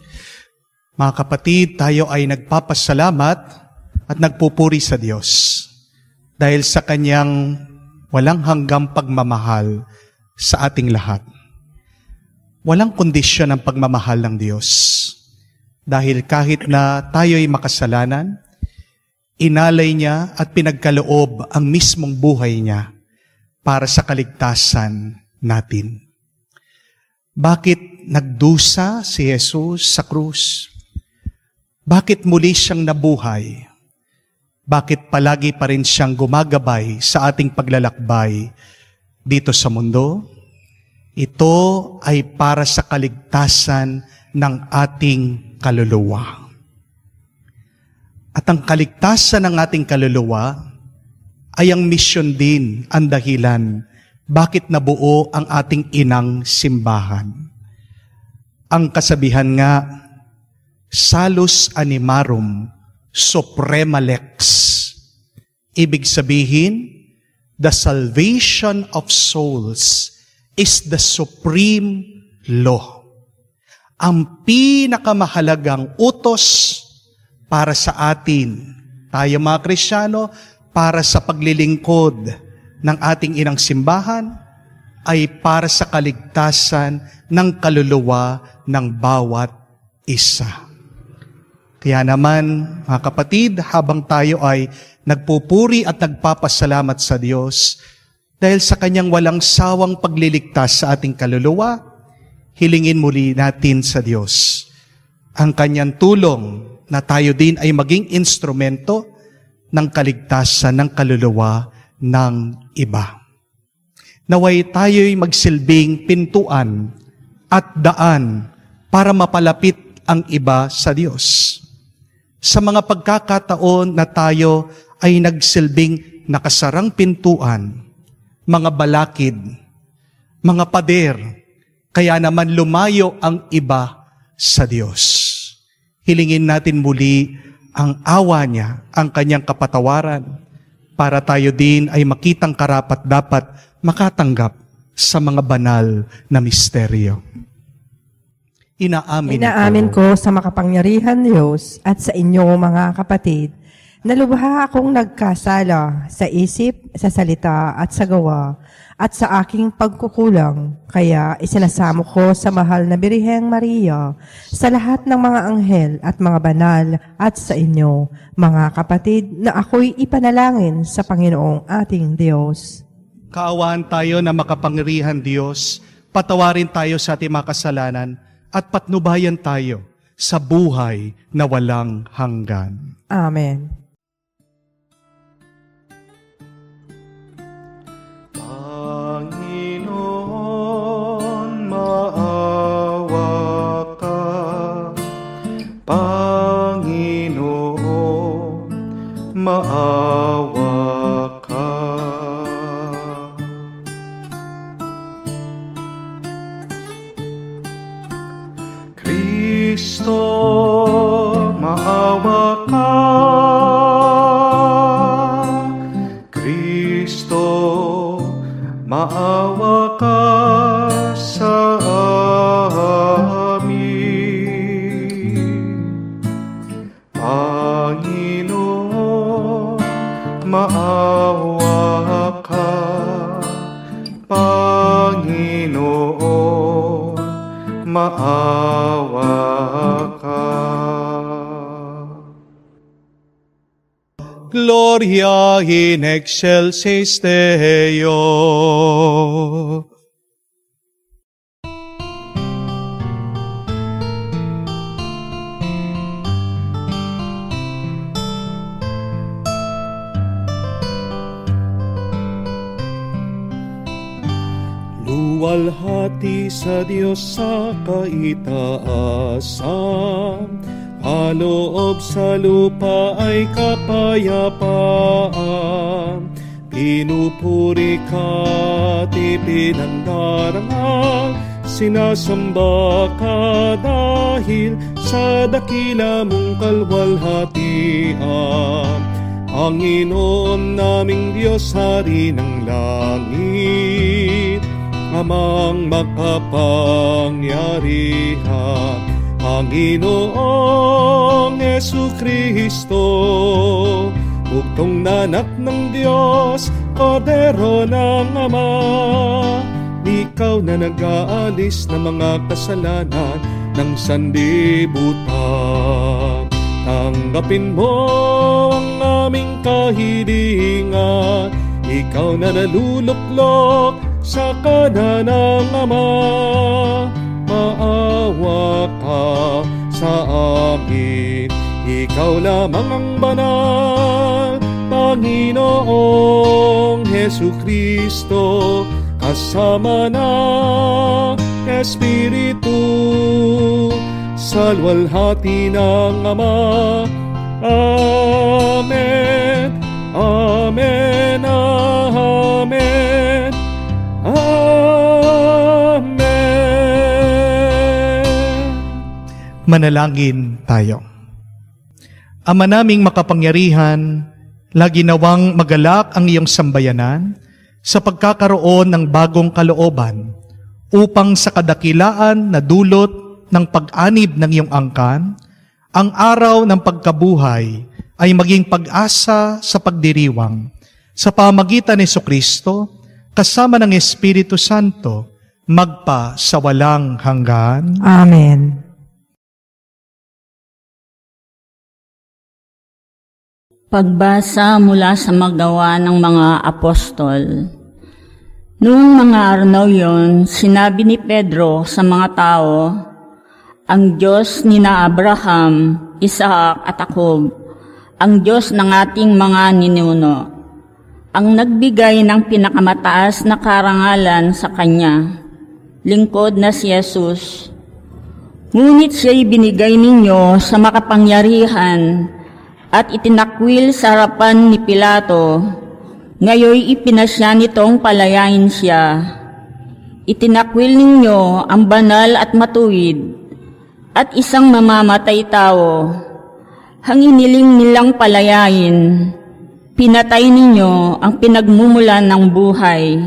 Mga kapatid, tayo ay nagpapasalamat at nagpupuri sa Diyos dahil sa Kanyang walang hanggang pagmamahal sa ating lahat. Walang kondisyon ang pagmamahal ng Diyos dahil kahit na tayo ay makasalanan, inalay niya at pinagkaloob ang mismong buhay niya para sa kaligtasan natin. Bakit nagdusa si Jesus sa krus? Bakit muli siyang nabuhay? Bakit palagi pa rin siyang gumagabay sa ating paglalakbay dito sa mundo? Ito ay para sa kaligtasan ng ating kaluluwa. At ang kaligtasan ng ating kaluluwa ay ang misyon din, ang dahilan bakit nabuo ang ating inang simbahan. Ang kasabihan nga, salus animarum suprema lex. Ibig sabihin, the salvation of souls is the supreme law. Ang pinakamahalagang utos para sa atin, tayo mga Kristiyano, para sa paglilingkod ng ating inang simbahan, ay para sa kaligtasan ng kaluluwa ng bawat isa. Kaya naman, mga kapatid, habang tayo ay nagpupuri at nagpapasalamat sa Diyos dahil sa Kanyang walang sawang pagliligtas sa ating kaluluwa, hilingin muli natin sa Diyos ang Kanyang tulong na tayo din ay maging instrumento ng kaligtasan ng kaluluwa ng iba. Naway tayo'y magsilbing pintuan at daan para mapalapit ang iba sa Diyos. Sa mga pagkakataon na tayo ay nagsilbing nakasarang pintuan, mga balakid, mga pader, kaya naman lumayo ang iba sa Diyos. Hilingin natin muli ang awa niya, ang Kanyang kapatawaran, para tayo din ay makitang karapat-dapat makatanggap sa mga banal na misteryo. Inaamin ko sa makapangyarihan Diyos at sa inyo mga kapatid, na lubha akong nagkasala sa isip, sa salita at sa gawa, at sa aking pagkukulang. Kaya isinasamo ko sa mahal na Birheng Maria, sa lahat ng mga anghel at mga banal, at sa inyo, mga kapatid, na ako'y ipanalangin sa Panginoong ating Diyos. Kaawaan tayo na makapangyarihan Diyos, patawarin tayo sa ating mga kasalanan, at patnubayan tayo sa buhay na walang hanggan. Amen. Panginoon, maawa ka. Panginoon, maawa ka. Kristo, maawa ka. Kristo, maawa ka sa amin. Panginoon, maawa maawa ka. Gloria in excelsis Deo. Luwalhati sa Diyos sa kaitaasan, kaloob sa lupa ay kapayapaan. Pinupuri ka at ipinandarangal, sinasamba ka dahil sa dakila mong kalwalhatian. Panginoon naming Diyos, Hari ng langit, Amang makapangyarihan, Panginoong Jesucristo, bugtong na anak ng Diyos, Kordero ng Ama. Ikaw na nag-aalis ng mga kasalanan ng sanlibutan. Tanggapin mo ang aming kahilingan, ikaw na naluluklok sa kanan ng Ama. Maawa ka sa amin, ikaw lamang ang banal, Panginoong Jesucristo, kasama ng Espiritu, sa luwalhati ng Ama. Amen, amen, amen, amen. Manalangin tayo. Ama naming makapangyarihan, lagi nawang magalak ang iyong sambayanan sa pagkakaroon ng bagong kalooban upang sa kadakilaan na dulot ng pag-anib ng iyong angkan, ang araw ng pagkabuhay ay maging pag-asa sa pagdiriwang sa pamagitan ni Jesucristo kasama ng Espiritu Santo magpa sa walang hanggan. Amen. Pagbasa mula sa Magawa ng mga Apostol. Noong mga araw yon, sinabi ni Pedro sa mga tao, ang Diyos ni na Abraham, Isaac at Jacob, ang Diyos ng ating mga ninuno, ang nagbigay ng pinakamataas na karangalan sa Kanya, lingkod na si Jesus. Ngunit siya'y binigay ninyo sa makapangyarihan at itinakwil sa harapan ni Pilato. Ngayoy ipinasya nitong palayain siya. Itinakwil ninyo ang banal at matuwid at isang mamamatay tao. Hanginiling nilang palayain, pinatay ninyo ang pinagmumulan ng buhay.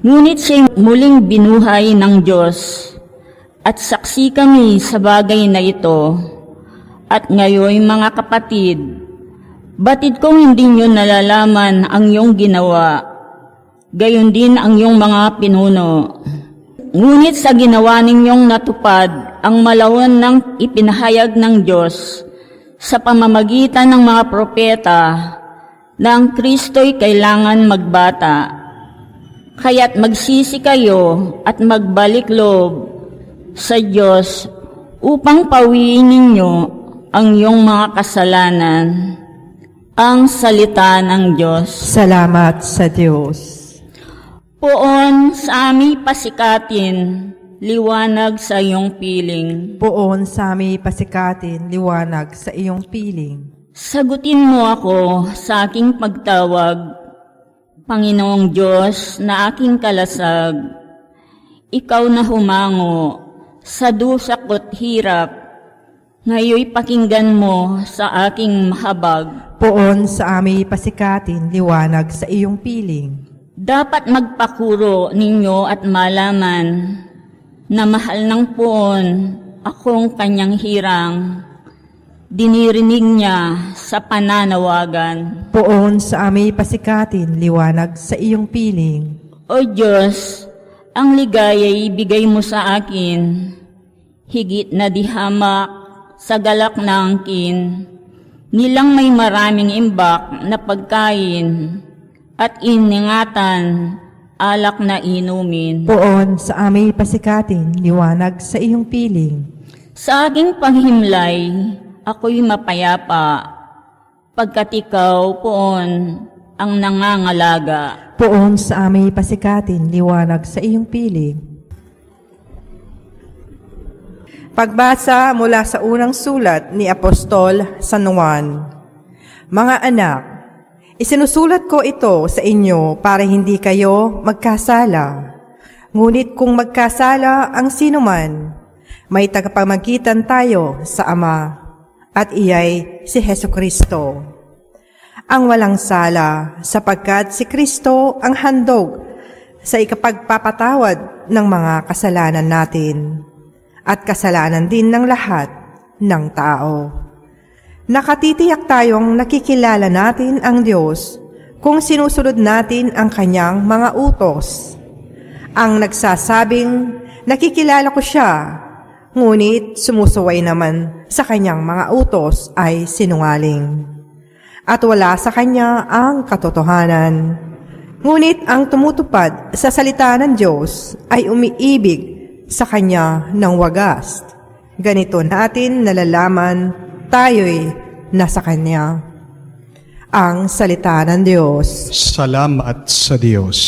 Ngunit siya'y muling binuhay ng Diyos, at saksi kami sa bagay na ito. At ngayon, mga kapatid, batid kong hindi nyo nalalaman ang iyong ginawa, gayon din ang iyong mga pinuno. Ngunit sa ginawa ninyong natupad ang malawan ng ipinahayag ng Diyos sa pamamagitan ng mga propeta na ang Kristo'y kailangan magbata. Kaya't magsisi kayo at magbalik loob sa Diyos upang pawiin ninyo ang iyong mga kasalanan. Ang salita ng Diyos. Salamat sa Diyos. Poon sa aming pasikatin, liwanag sa iyong piling. Poon sa aming pasikatin, liwanag sa iyong piling. Sagutin mo ako sa aking pagtawag, Panginoong Diyos na aking kalasag. Ikaw na humango sa dusa ko't hirap, ngayoy pakinggan mo sa aking mahabag. Poon sa aming pasikatin, liwanag sa iyong piling. Dapat magpakuro ninyo at malaman na mahal ng poon akong kanyang hirang. Dinirinig niya sa pananawagan. Poon sa aming pasikatin, liwanag sa iyong piling. O Diyos, ang ligaya'y ibigay mo sa akin. higit na dihamak sa galak na angkin, nilang may maraming imbak na pagkain at iningatan alak na inumin. Poon sa aming pasikatin, liwanag sa iyong piling. Sa aking paghimlay, ako'y mapayapa, pagkat ikaw poon ang nangangalaga. Poon sa aming pasikatin, liwanag sa iyong piling. Pagbasa mula sa unang sulat ni Apostol San Juan. Mga anak, isinusulat ko ito sa inyo para hindi kayo magkasala. Ngunit kung magkasala ang sinuman, may tagapamagitan tayo sa Ama, at iyay si Hesukristo. Ang walang sala, sapagkat si Kristo ang handog sa ikapagpapatawad ng mga kasalanan natin, at kasalanan din ng lahat ng tao. Nakatitiyak tayong nakikilala natin ang Diyos kung sinusunod natin ang Kanyang mga utos. Ang nagsasabing, nakikilala ko siya, ngunit sumusuway naman sa Kanyang mga utos ay sinungaling. At wala sa Kanya ang katotohanan. Ngunit ang tumutupad sa salita ng Diyos ay umiibig sa Kanya ng wagas. Ganito natin nalalaman tayo'y nasa Kanya. Ang salita ng Diyos. Salamat sa Diyos.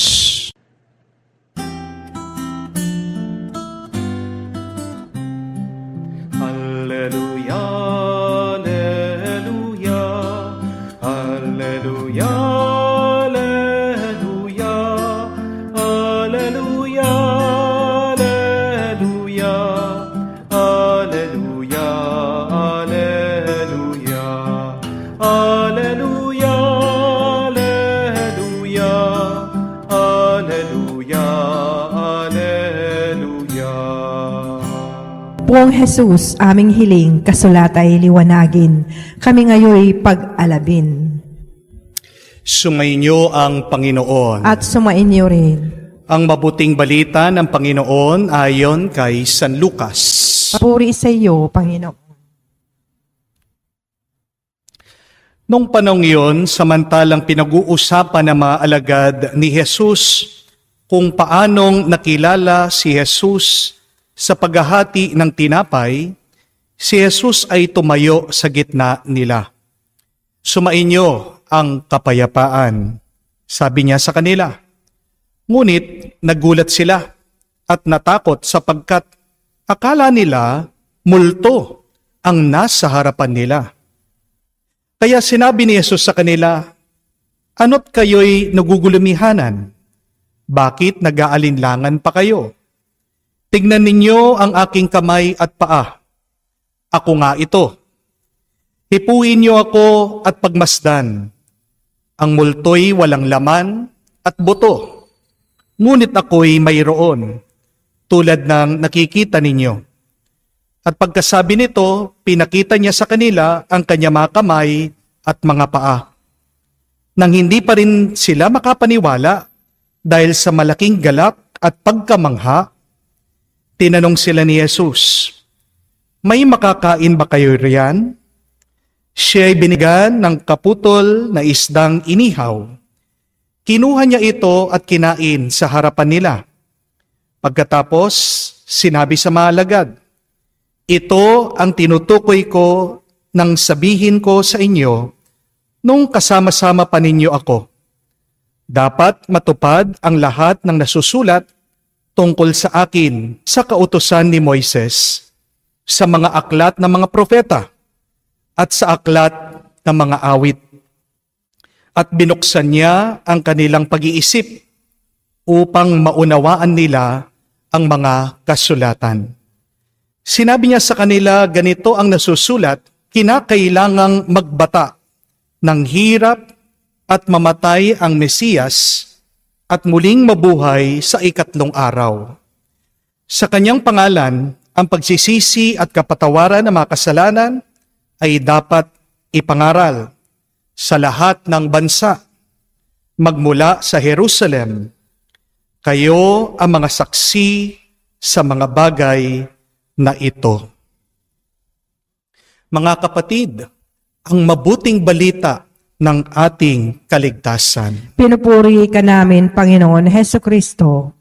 Alleluia, alleluia, alleluia, alleluia, alleluia, alleluia, alleluia, alleluia, alleluia, alleluia, alleluia. Poong Jesus, aming hiling, kasulatay liwanagin, kami ngayoy pag-alabin. Sumainyo ang Panginoon. At sumainyo rin. Ang mabuting balita ng Panginoon ayon kay San Lucas. Papuri sa iyo, Panginoon. Nung panahong iyon, samantalang pinag-uusapan ng mga alagad ni Jesus kung paanong nakilala si Jesus sa paghahati ng tinapay, si Jesus ay tumayo sa gitna nila. Sumainyo ang kapayapaan, sabi niya sa kanila. Ngunit nagulat sila at natakot sapagkat akala nila multo ang nasa harapan nila. Kaya sinabi ni Jesus sa kanila, "Ano't kayo'y nagugulumihanan? Bakit nag-aalinlangan pa kayo? Tignan ninyo ang aking kamay at paa. Ako nga ito. Hipuin niyo ako at pagmasdan. Ang multo'y walang laman at buto. Ngunit ako'y mayroon, tulad ng nakikita ninyo." At pagkasabi nito, pinakita niya sa kanila ang kanyang mga kamay at mga paa. Nang hindi pa rin sila makapaniwala dahil sa malaking galak at pagkamangha, tinanong sila ni Jesus, "May makakain ba kayo riyan?" Siya'y binigyan ng kaputol na isdang inihaw. Kinuha niya ito at kinain sa harapan nila. Pagkatapos, sinabi sa mga alagad, "Ito ang tinutukoy ko nang sabihin ko sa inyo nung kasama-sama pa ninyo ako. Dapat matupad ang lahat ng nasusulat tungkol sa akin sa kautusan ni Moises, sa mga aklat ng mga propeta, at sa aklat ng mga awit." At binuksan niya ang kanilang pag-iisip upang maunawaan nila ang mga kasulatan. Sinabi niya sa kanila, ganito ang nasusulat, kinakailangang magbata ng hirap at mamatay ang Mesiyas at muling mabuhay sa ikatlong araw. Sa kanyang pangalan, ang pagsisisi at kapatawaran ng mga kasalanan ay dapat ipangaral sa lahat ng bansa, magmula sa Jerusalem. Kayo ang mga saksi sa mga bagay na ito. Mga kapatid, ang mabuting balita ng ating kaligtasan. Pinupuri ka namin, Panginoon Hesukristo.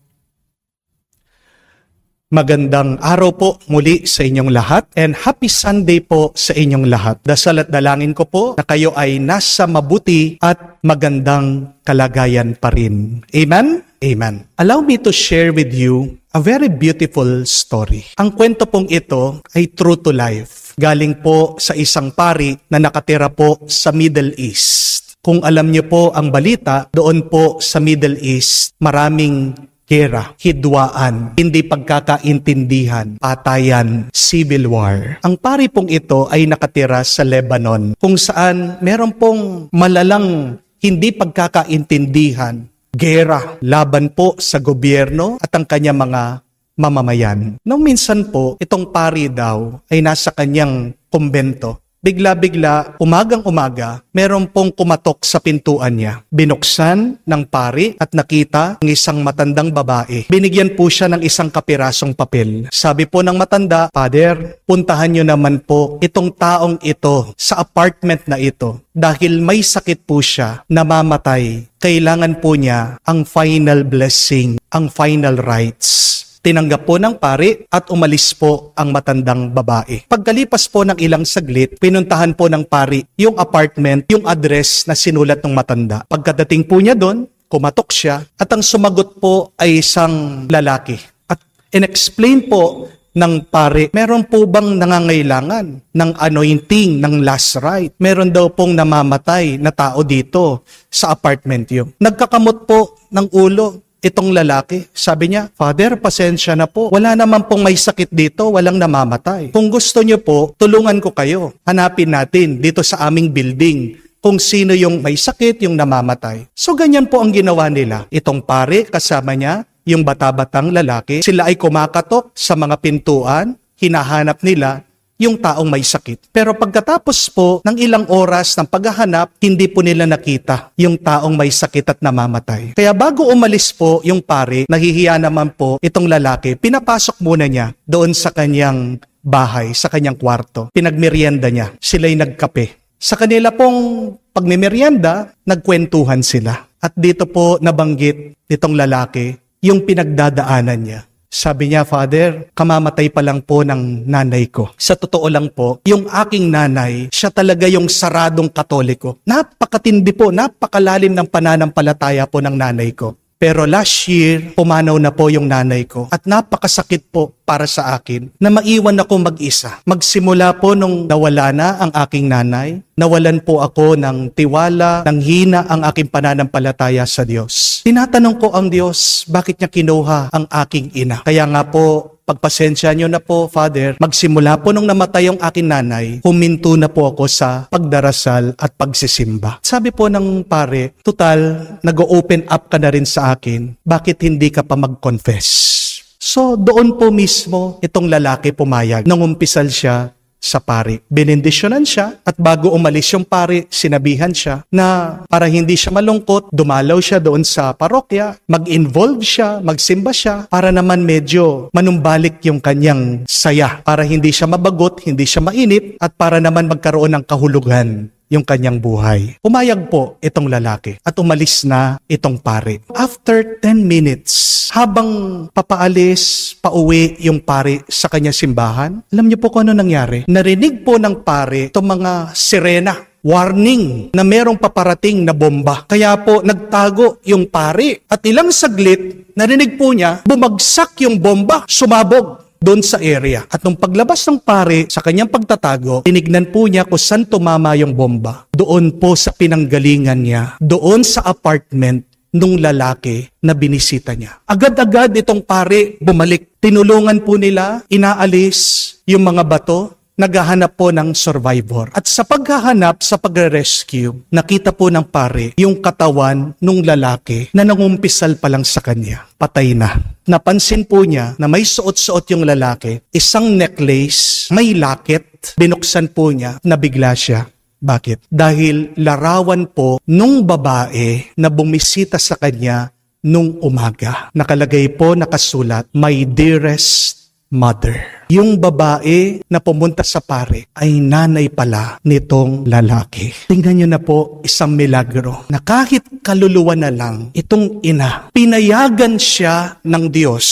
Magandang araw po muli sa inyong lahat and happy Sunday po sa inyong lahat. Dasal at dalangin ko po na kayo ay nasa mabuti at magandang kalagayan pa rin. Amen? Amen. Allow me to share with you a very beautiful story. Ang kwento pong ito ay true to life. Galing po sa isang pari na nakatira po sa Middle East. Kung alam niyo po ang balita, doon po sa Middle East, maraming gera, hidwaan, hindi pagkakaintindihan, patayan, civil war. Ang pari pong ito ay nakatira sa Lebanon, kung saan meron pong malalang hindi pagkakaintindihan, gera, laban po sa gobyerno at ang kanyang mga mamamayan. Nung minsan po, itong pari daw ay nasa kanyang kumbento. Bigla-bigla, umagang-umaga, meron pong kumatok sa pintuan niya. Binuksan ng pari at nakita ng isang matandang babae. Binigyan po siya ng isang kapirasong papel. Sabi po ng matanda, "Father, puntahan niyo naman po itong taong ito sa apartment na ito. Dahil may sakit po siya, namamatay. Kailangan po niya ang final blessing, ang final rites." Tinanggap po ng pari at umalis po ang matandang babae. Pagkalipas po ng ilang saglit, pinuntahan po ng pari yung apartment, yung address na sinulat ng matanda. Pagkadating po niya doon, kumatok siya at ang sumagot po ay isang lalaki. At in-explain po ng pari, meron po bang nangangailangan ng anointing, ng last rite? Meron daw pong namamatay na tao dito sa apartment yun. Nagkakamot po ng ulo itong lalaki. Sabi niya, "Father, pasensya na po. Wala naman pong may sakit dito, walang namamatay. Kung gusto niyo po, tulungan ko kayo. Hanapin natin dito sa aming building kung sino yung may sakit, yung namamatay." So ganyan po ang ginawa nila. Itong pare, kasama niya, yung bata-batang lalaki, sila ay kumakatok sa mga pintuan, hinahanap nila yung taong may sakit. Pero pagkatapos po ng ilang oras ng paghahanap, hindi po nila nakita yung taong may sakit at namamatay. Kaya bago umalis po yung pare, nahihiya naman po itong lalaki, pinapasok muna niya doon sa kanyang bahay, sa kanyang kwarto. Pinagmerienda niya. Sila'y nagkape. Sa kanila pong pagmimerienda, nagkwentuhan sila. At dito po nabanggit nitong lalaki yung pinagdadaanan niya. Sabi niya, "Father, kamamatay pa lang po ng nanay ko. Sa totoo lang po, yung aking nanay, siya talaga yung saradong Katoliko. Napakatindi po, napakalalim ng pananampalataya po ng nanay ko. Pero last year, pumanaw na po yung nanay ko at napakasakit po para sa akin na maiwan ako mag-isa. Magsimula po nung nawala na ang aking nanay, nawalan po ako ng tiwala, ng hina ang aking pananampalataya sa Diyos. Tinatanong ko ang Diyos, bakit niya kinuha ang aking ina? Kaya nga po, pagpasensya niyo na po, Father, magsimula po nung namatay yung aking nanay, huminto na po ako sa pagdarasal at pagsisimba." Sabi po ng pare, "Total, nag-open up ka na rin sa akin, bakit hindi ka pa mag-confess?" So doon po mismo itong lalaki pumayag. Nangumpisal siya sa pari. Benendisyonan siya at bago umalis yung pari, sinabihan siya na para hindi siya malungkot, dumalaw siya doon sa parokya, mag-involve siya, magsimba siya para naman medyo manumbalik yung kanyang saya, para hindi siya mabagot, hindi siya mainip at para naman magkaroon ng kahulugan yung kanyang buhay. Pumayag po itong lalaki at umalis na itong pare. After 10 minutes, habang papaalis, pauwi yung pare sa kanyang simbahan, alam niyo po kung ano nangyari? Narinig po ng pare itong mga sirena, warning na merong paparating na bomba. Kaya po nagtago yung pare at ilang saglit, narinig po niya, bumagsak yung bomba, sumabog doon sa area. At nung paglabas ng pare sa kanyang pagtatago, tinignan po niya kung saan tumama yung bomba. Doon po sa pinanggalingan niya, doon sa apartment nung lalaki na binisita niya. Agad-agad itong pare bumalik. Tinulungan po nila, inaalis yung mga bato, naghahanap po ng survivor. At sa paghahanap, sa pagre-rescue, nakita po ng pare yung katawan nung lalaki na nangumpisal pa lang sa kanya. Patay na. Napansin po niya na may suot-suot yung lalaki, isang necklace, may locket. Binuksan po niya, nabigla siya. Bakit? Dahil larawan po nung babae na bumisita sa kanya nung umaga. Nakalagay po, nakasulat, "My dearest mother. Yung babae na pumunta sa pare ay nanay pala nitong lalaki. Tingnan nyo na po, isang milagro na kahit kaluluwa na lang, itong ina, pinayagan siya ng Diyos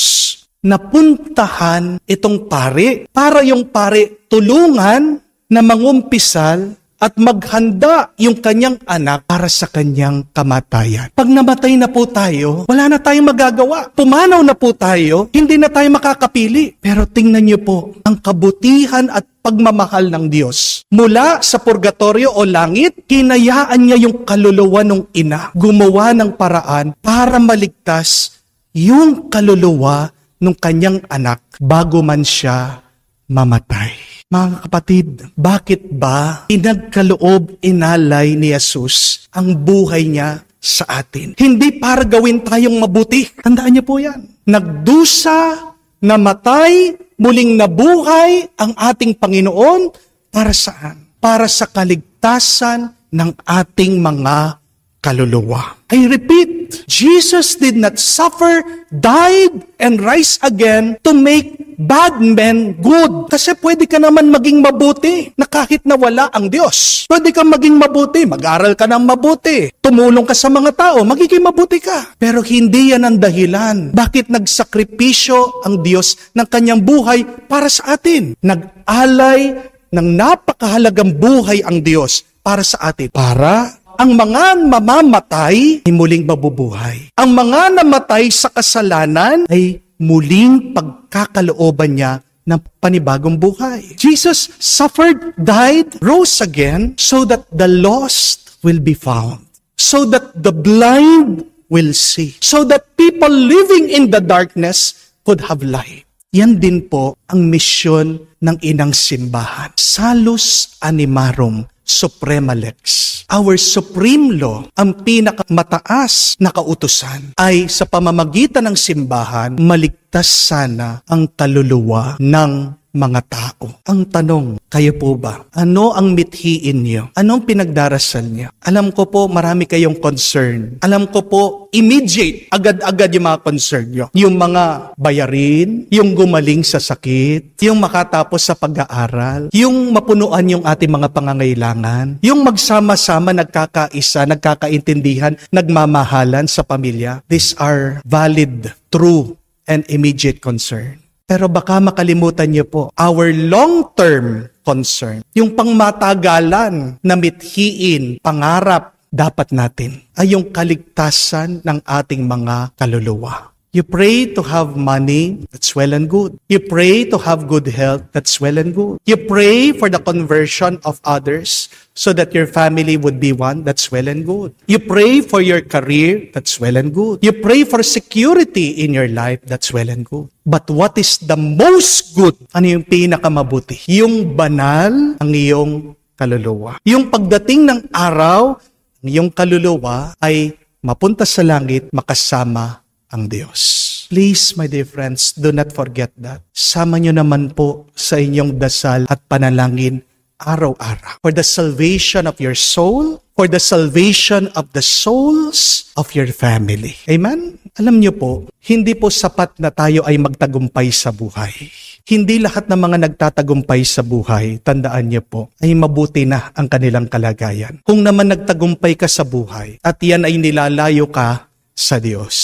na puntahan itong pare para yung pare tulungan na mangumpisal at maghanda yung kanyang anak para sa kanyang kamatayan. Pag namatay na po tayo, wala na tayong magagawa. Pumanaw na po tayo, hindi na tayo makakapili. Pero tingnan niyo po, ang kabutihan at pagmamahal ng Diyos. Mula sa purgatorio o langit, hinayaan niya yung kaluluwa ng ina. Gumawa ng paraan para maligtas yung kaluluwa ng kanyang anak bago man siya mamatay. Mga kapatid, bakit ba inagkaloob, inalay ni Jesus ang buhay niya sa atin? Hindi para gawin tayong mabuti. Tandaan niyo po yan. Nagdusa, namatay, muling nabuhay ang ating Panginoon para saan? Para sa kaligtasan ng ating mga kaluluwa. I repeat, Jesus did not suffer, died, and rise again to make bad men good. Kasi pwede ka naman maging mabuti na kahit nawala ang Diyos. Pwede kang maging mabuti, mag-aral ka ng mabuti, tumulong ka sa mga tao, magiging mabuti ka. Pero hindi yan ang dahilan. Bakit nagsakripisyo ang Diyos ng kanyang buhay para sa atin? Nag-alay ng napakahalagang buhay ang Diyos para sa atin. Para ang mga mamamatay ay muling mabubuhay. Ang mga namatay sa kasalanan ay muling pagkakalooban niya ng panibagong buhay. Jesus suffered, died, rose again so that the lost will be found. So that the blind will see. So that people living in the darkness could have light. Yan din po ang misyon ng inang simbahan. Salus animarum suprema lex. Our supreme law, ang pinakamataas na kautusan, ay sa pamamagitan ng simbahan, maligtas sana ang kaluluwa ng mga tao. Ang tanong, kayo po ba? Ano ang mithiin niyo? Anong pinagdarasal niyo? Alam ko po, marami kayong concern. Alam ko po, immediate, agad-agad yung mga concern niyo. Yung mga bayarin, yung gumaling sa sakit, yung makatapos sa pag-aaral, yung mapunuan yung ating mga pangangailangan, yung magsama-sama, nagkakaisa, nagkakaintindihan, nagmamahalan sa pamilya. These are valid, true, and immediate concern. Pero baka makalimutan niyo po, our long-term concern, yung pangmatagalan na mithiin, pangarap dapat natin, ay yung kaligtasan ng ating mga kaluluwa. You pray to have money, that's well and good. You pray to have good health, that's well and good. You pray for the conversion of others so that your family would be one, that's well and good. You pray for your career, that's well and good. You pray for security in your life, that's well and good. But what is the most good? Ano yung pinakamabuti? Yung banal ang iyong kaluluwa. Yung pagdating ng araw, ang iyong kaluluwa ay mapunta sa langit, makasama ang Diyos. Please, my dear friends, do not forget that. Sama nyo naman po sa inyong dasal at panalangin araw-araw. For the salvation of your soul, for the salvation of the souls of your family. Amen? Alam nyo po, hindi po sapat na tayo ay magtagumpay sa buhay. Hindi lahat ng mga nagtatagumpay sa buhay, tandaan nyo po, ay mabuti na ang kanilang kalagayan. Kung naman nagtagumpay ka sa buhay at yan ay nilalayo ka sa Diyos.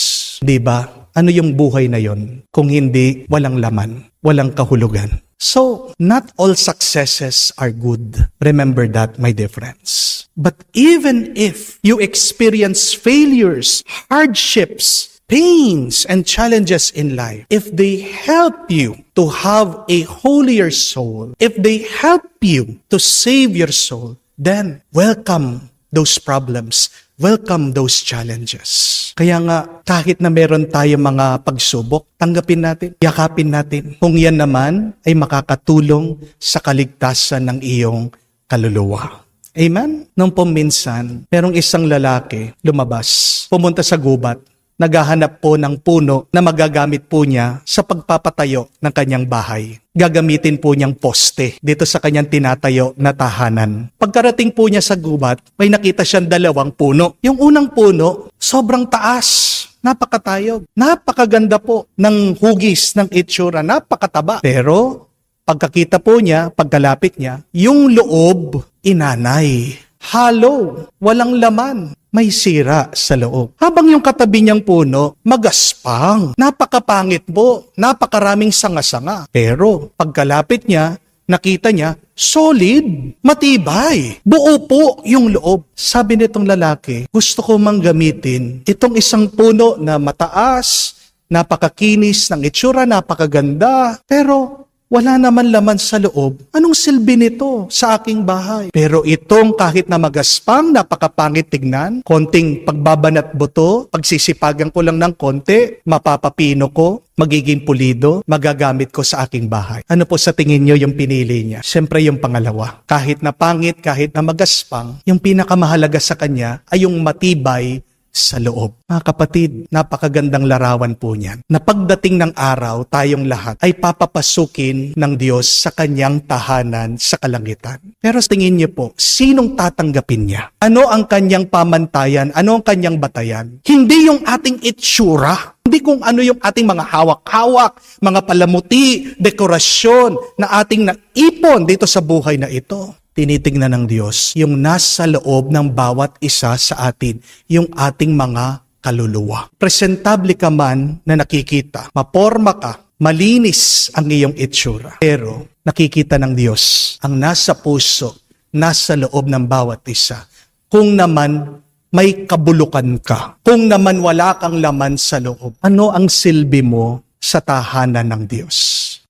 Diba? Ano yung buhay na yon kung hindi walang laman, walang kahulugan? So, not all successes are good. Remember that, my dear friends. But even if you experience failures, hardships, pains, and challenges in life, if they help you to have a holier soul, if they help you to save your soul, then welcome those problems. Welcome those challenges. Kaya nga, kahit na meron tayong mga pagsubok, tanggapin natin, yakapin natin. Kung yan naman ay makakatulong sa kaligtasan ng iyong kaluluwa. Amen? Nung minsan, merong isang lalaki lumabas, pumunta sa gubat, naghahanap po ng puno na magagamit po niya sa pagpapatayo ng kanyang bahay. Gagamitin po niyang poste dito sa kanyang tinatayo na tahanan. Pagkarating po niya sa gubat, may nakita siyang 2 puno. Yung unang puno, sobrang taas. Napakatayog. Napakaganda po ng hugis ng itsura. Napakataba. Pero pagkakita po niya, pagkalapit niya, yung loob, inanay. Hollow. Walang laman. May sira sa loob. Habang yung katabi niyang puno, magaspang. Napakapangit po. Napakaraming sanga-sanga. Pero pagkalapit niya, nakita niya, solid, matibay, buo po yung loob. Sabi nitong lalaki, gusto ko mang gamitin itong isang puno na mataas, napakakinis ng itsura, napakaganda, pero wala naman laman sa loob. Anong silbi nito sa aking bahay? Pero itong kahit na magaspang, napakapangit tignan, konting pagbabanat buto, pagsisipagan ko lang ng konti, mapapapino ko, magiging pulido, magagamit ko sa aking bahay. Ano po sa tingin nyo yung pinili niya? Siyempre yung pangalawa. Kahit na pangit, kahit na magaspang, yung pinakamahalaga sa kanya ay yung matibay sa loob. Mga kapatid, napakagandang larawan po niyan. Na pagdating ng araw, tayong lahat ay papapasukin ng Diyos sa kanyang tahanan sa kalangitan. Pero tingin niyo po, sinong tatanggapin niya? Ano ang kanyang pamantayan? Ano ang kanyang batayan? Hindi yung ating itsura. Hindi kung ano yung ating mga hawak-hawak, mga palamuti, dekorasyon na ating naipon dito sa buhay na ito. Tinitingnan ng Diyos yung nasa loob ng bawat isa sa atin, yung ating mga kaluluwa. Presentable ka man na nakikita, maporma ka, malinis ang iyong itsura. Pero nakikita ng Diyos ang nasa puso, nasa loob ng bawat isa. Kung naman may kabulukan ka, kung naman wala kang laman sa loob, ano ang silbi mo sa tahanan ng Diyos?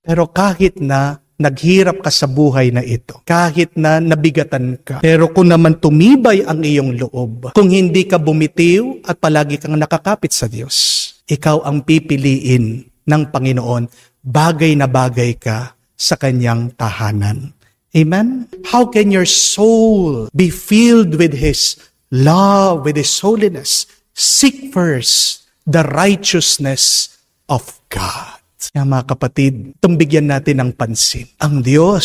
Pero kahit na naghirap ka sa buhay na ito, kahit na nabigatan ka, pero kung naman tumibay ang iyong loob, kung hindi ka bumitiw at palagi kang nakakapit sa Diyos, ikaw ang pipiliin ng Panginoon, bagay na bagay ka sa kanyang tahanan. Amen? How can your soul be filled with His love, with His holiness? Seek first the righteousness of God. Kaya mga kapatid, tumbigyan natin ng pansin. Ang Diyos,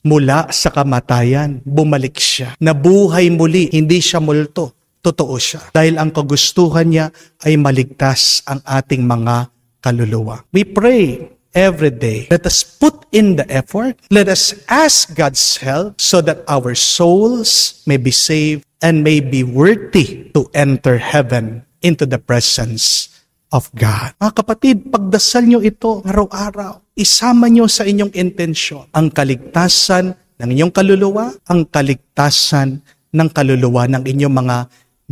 mula sa kamatayan, bumalik siya. Nabuhay muli, hindi siya multo. Totoo siya. Dahil ang kagustuhan niya ay maligtas ang ating mga kaluluwa. We pray every day. Let us put in the effort. Let us ask God's help so that our souls may be saved and may be worthy to enter heaven into the presence of God. Mga kapatid, pagdasal nyo ito araw-araw. Isama nyo sa inyong intensyon ang kaligtasan ng inyong kaluluwa, ang kaligtasan ng kaluluwa ng inyong mga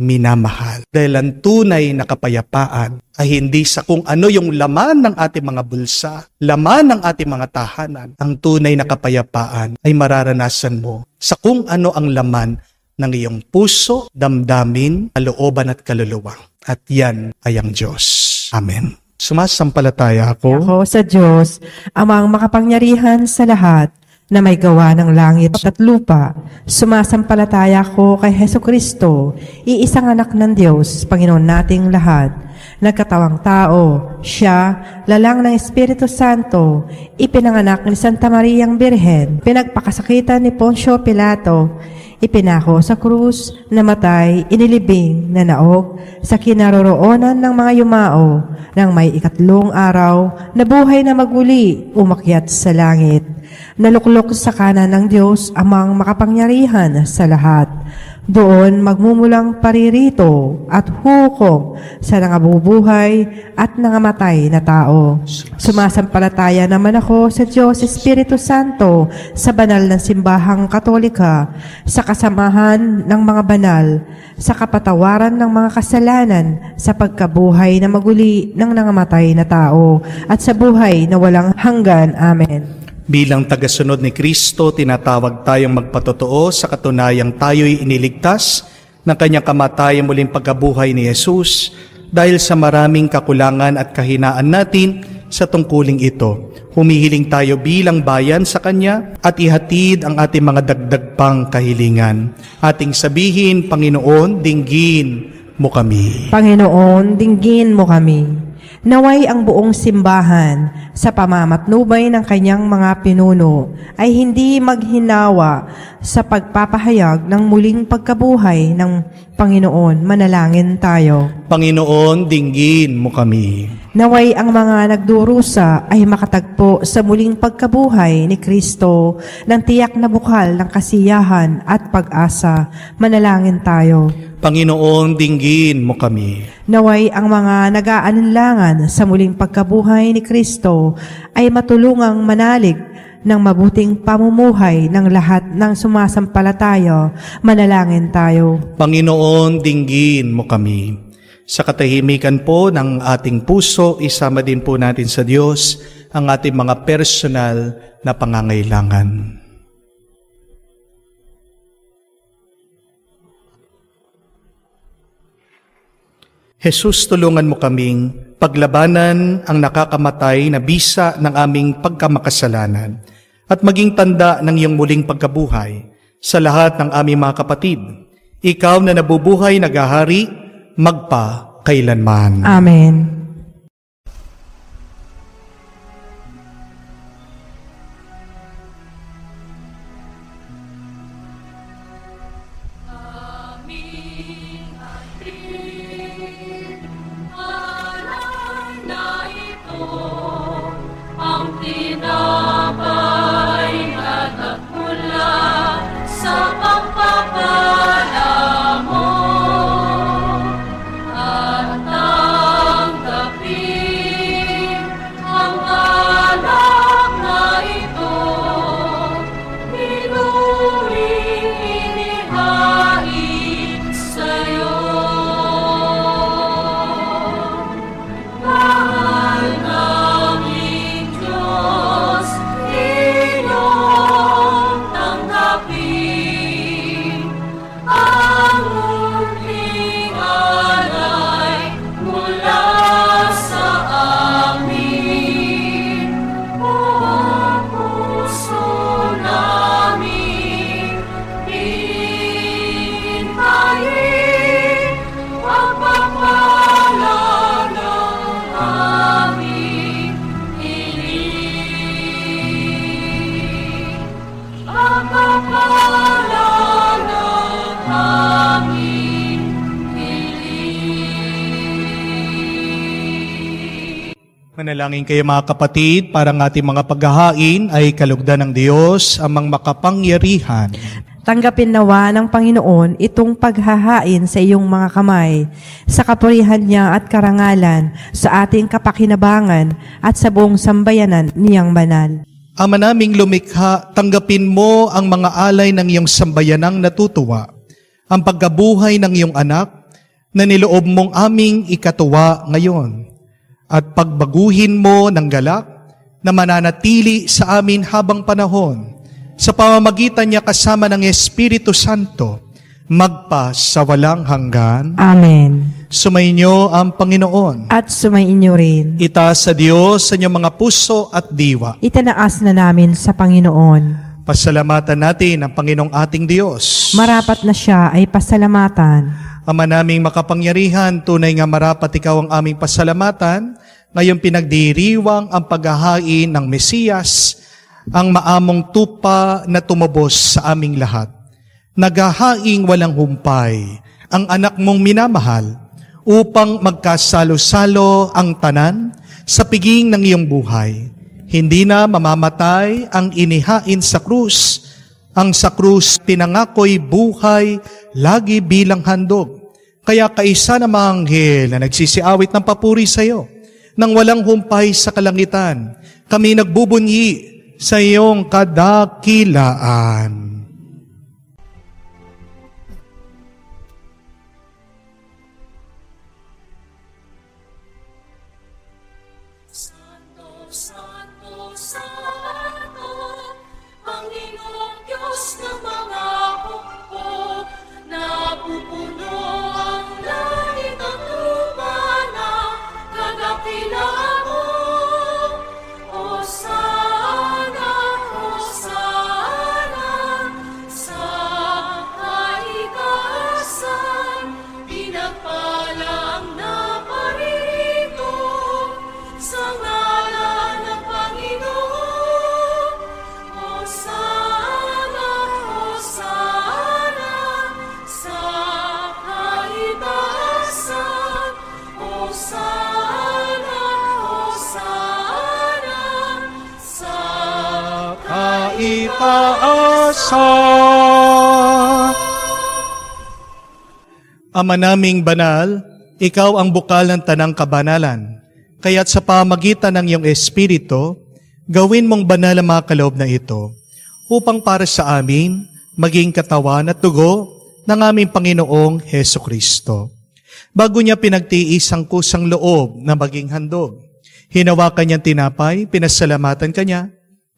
minamahal. Dahil ang tunay na kapayapaan ay hindi sa kung ano yung laman ng ating mga bulsa, laman ng ating mga tahanan. Ang tunay na kapayapaan ay mararanasan mo sa kung ano ang laman ng iyong puso, damdamin, kalooban at kaluluwa. At yan ay ang Diyos. Amen. Sumasampalataya ako sa Diyos, amang makapangyarihan sa lahat, na may gawa ng langit at lupa. Sumasampalataya ko kay Hesukristo, iisang anak ng Diyos, Panginoon nating lahat. Nagkatawang tao, siya, lalang ng Espiritu Santo, ipinanganak ni Santa Mariang Birhen, pinagpakasakitan ni Poncio Pilato, ipinako sa krus, namatay, inilibing, nanaog, sa kinaroroonan ng mga yumao, nang may 3 araw, nabuhay na maguli, umakyat sa langit. Naluklok sa kanan ng Diyos, amang makapangyarihan sa lahat. Doon magmumulang paririto at hukom sa nangabubuhay at nangamatay na tao. Sumasampalataya naman ako sa Diyos Espiritu Santo, sa banal na simbahang Katolika, sa kasamahan ng mga banal, sa kapatawaran ng mga kasalanan, sa pagkabuhay na maguli ng nangamatay na tao, at sa buhay na walang hanggan. Amen. Bilang tagasunod ni Kristo, tinatawag tayong magpatotoo sa katunayang tayo'y iniligtas ng kanyang kamatayan muling pagkabuhay ni Jesus dahil sa maraming kakulangan at kahinaan natin sa tungkuling ito. Humihiling tayo bilang bayan sa Kanya at ihatid ang ating mga dagdag pang kahilingan. Ating sabihin, Panginoon, dinggin mo kami. Panginoon, dinggin mo kami. Naway ang buong simbahan sa pamamatnubay ng kanyang mga pinuno ay hindi maghinawa sa pagpapahayag ng muling pagkabuhay ng Panginoon. Manalangin tayo. Panginoon, dinggin mo kami. Naway ang mga nagdurusa ay makatagpo sa muling pagkabuhay ni Kristo ng tiyak na bukal ng kasiyahan at pag-asa. Manalangin tayo. Panginoon, dinggin mo kami. Naway ang mga nag-aalinlangan sa muling pagkabuhay ni Kristo ay matulungang manalig ng mabuting pamumuhay ng lahat ng sumasampalataya. Manalangin tayo. Panginoon, dinggin mo kami. Sa katahimikan po ng ating puso, isama din po natin sa Diyos ang ating mga personal na pangangailangan. Jesus, tulungan mo kaming paglabanan ang nakakamatay na bisa ng aming pagkamakasalanan at maging tanda ng iyong muling pagkabuhay sa lahat ng aming mga kapatid. Ikaw na nabubuhay, naghahari, magpa kailanman. Amen. Manalangin kayo mga kapatid, para ang ating mga paghahain ay kalugdan ng Diyos, amang makapangyarihan. Tanggapin nawa ng Panginoon itong paghahain sa iyong mga kamay, sa kapurihan niya at karangalan, sa ating kapakinabangan at sa buong sambayanan niyang banal. Ama naming lumikha, tanggapin mo ang mga alay ng iyong sambayanang natutuwa, ang pagkabuhay ng iyong anak na niloob mong aming ikatuwa ngayon, at pagbaguhin mo ng galak na mananatili sa amin habang panahon, sa pamamagitan niya kasama ng Espiritu Santo, magpa sa walang hanggan. Amen. Sumainyo ang Panginoon. At sumainyo rin. Itaas sa Diyos sa inyong mga puso at diwa. Itanaas na namin sa Panginoon. Pasalamatan natin ang Panginoong ating Diyos. Marapat na siya ay pasalamatan. Ama naming makapangyarihan, tunay nga marapat ikaw ang aming pasalamatan. Ngayon pinagdiriwang ang paghahain ng Mesiyas, ang maamong tupa na tumubos sa aming lahat. Naghahaing walang humpay ang anak mong minamahal, upang magkasalo-salo ang tanan sa piging ng iyong buhay. Hindi na mamamatay ang inihain sa krus. Ang sa krus pinangako'y buhay lagi bilang handog. Kaya kaisa na mga anghel na nagsisiawit ng papuri sa iyo, nang walang humpay sa kalangitan, kami nagbubunyi sa iyong kadakilaan. Pinagpa itaasa. Ama naming banal, ikaw ang bukal ng tanang kabanalan. Kaya't sa pamagitan ng iyong Espiritu, gawin mong banal ang mga kaloob na ito, upang para sa amin, maging katawan at dugo ng aming Panginoong Heso Kristo. Bago niya pinagtiis ang kusang loob na maging handog, hinawakan niyang tinapay, pinasalamatan kanya,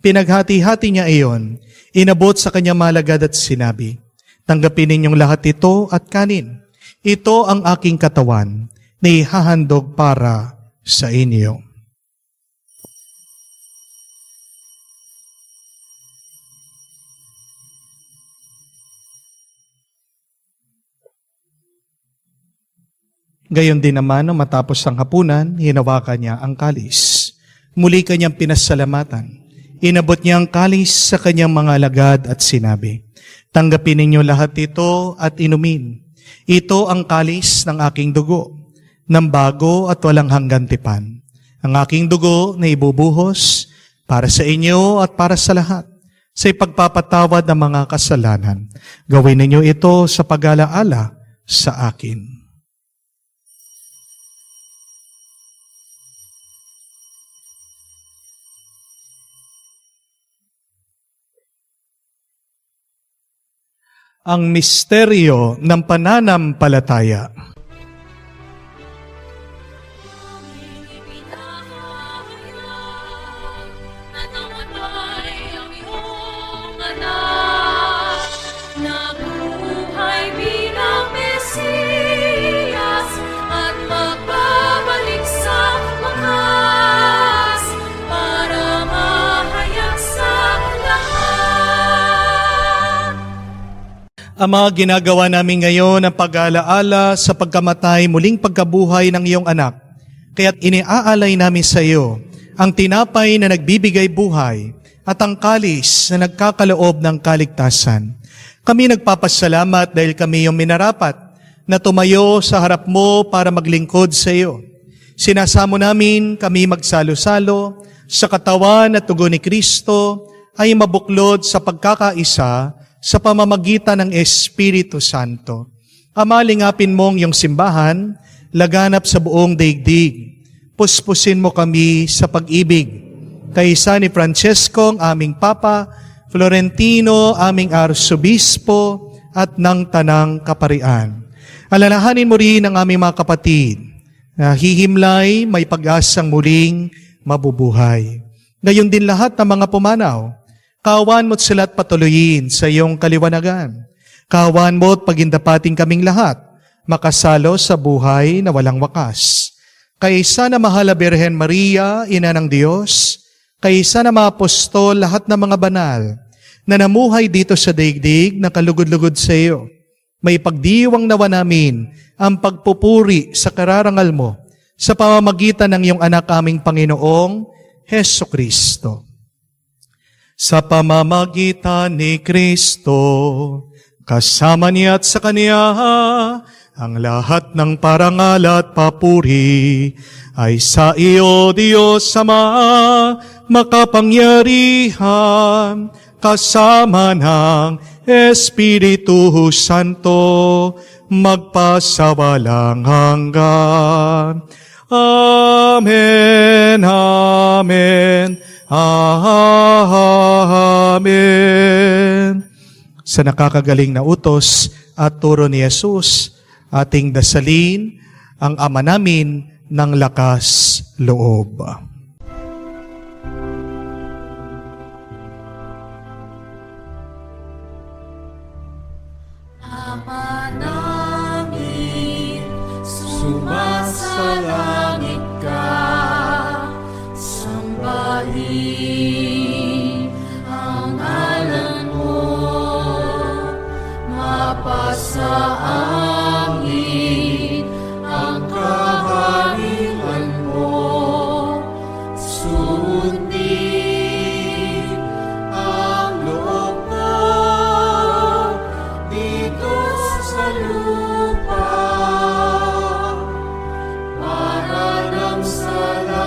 pinaghati-hati niya iyon, inabot sa kanyang malagad at sinabi, tanggapin ninyong lahat ito at kanin. Ito ang aking katawan na ihahandog para sa inyo. Gayon din naman, nung matapos ang hapunan, hinawakan niya ang kalis. Muli kanyang pinasalamatan. Inabot niya ang kalis sa kanyang mga alagad at sinabi, tanggapin ninyo lahat ito at inumin. Ito ang kalis ng aking dugo, ng bago at walang hanggang tipan. Ang aking dugo na ibubuhos para sa inyo at para sa lahat, sa ipagpapatawad ng mga kasalanan. Gawin ninyo ito sa pag-alaala sa akin. Ang misteryo ng pananampalataya. Ama, ginagawa namin ngayon ang pag-aalaala sa pagkamatay, muling pagkabuhay ng iyong anak. Kaya't iniaalay namin sa iyo ang tinapay na nagbibigay buhay at ang kalis na nagkakaloob ng kaligtasan. Kami nagpapasalamat dahil kami yung minarapat na tumayo sa harap mo para maglingkod sa iyo. Sinasamo namin kami magsalo-salo sa katawan at dugo ni Kristo ay mabuklod sa pagkakaisa sa pamamagitan ng Espiritu Santo. Ama, lingapin mong iyong simbahan, laganap sa buong daigdig. Puspusin mo kami sa pag-ibig. Kaisa ni Francesco, ang aming Papa, Florentino, aming Arsobispo, at ng Tanang Kaparian. Alalahanin mo rin ang aming mga kapatid na hihimlay, may pag-asang muling mabubuhay. Ngayon din lahat ng mga pumanaw, kawan mo't sila't patuloyin sa iyong kaliwanagan. Kawan mo't pagindapating kaming lahat, makasalo sa buhay na walang wakas. Kaisa na mahal na Birhen Maria, Ina ng Diyos, kaisa na mga apostol, lahat ng mga banal, na namuhay dito sa daigdig na kalugod-lugod sa iyo. May pagdiwang nawa namin ang pagpupuri sa kararangal mo sa pamamagitan ng iyong anak aming Panginoong Heso Kristo. Sa pamamagitan ni Kristo, kasama niya at sa Kanya, ang lahat ng parangal at papuri ay sa iyo, Diyos Ama, makapangyarihan, kasama ng Espiritu Santo, magpasawalang hanggan. Amen, Amen, Amen. Sa nakakagaling na utos at turo ni Jesus, ating dasalin ang Ama namin ng lakas loob. Ama namin, sumasalangit ka, sambahin ang ngalan mo, mapasa amin ang kaharian mo, sundin ang loob mo dito sa lupa, para lang sa langit.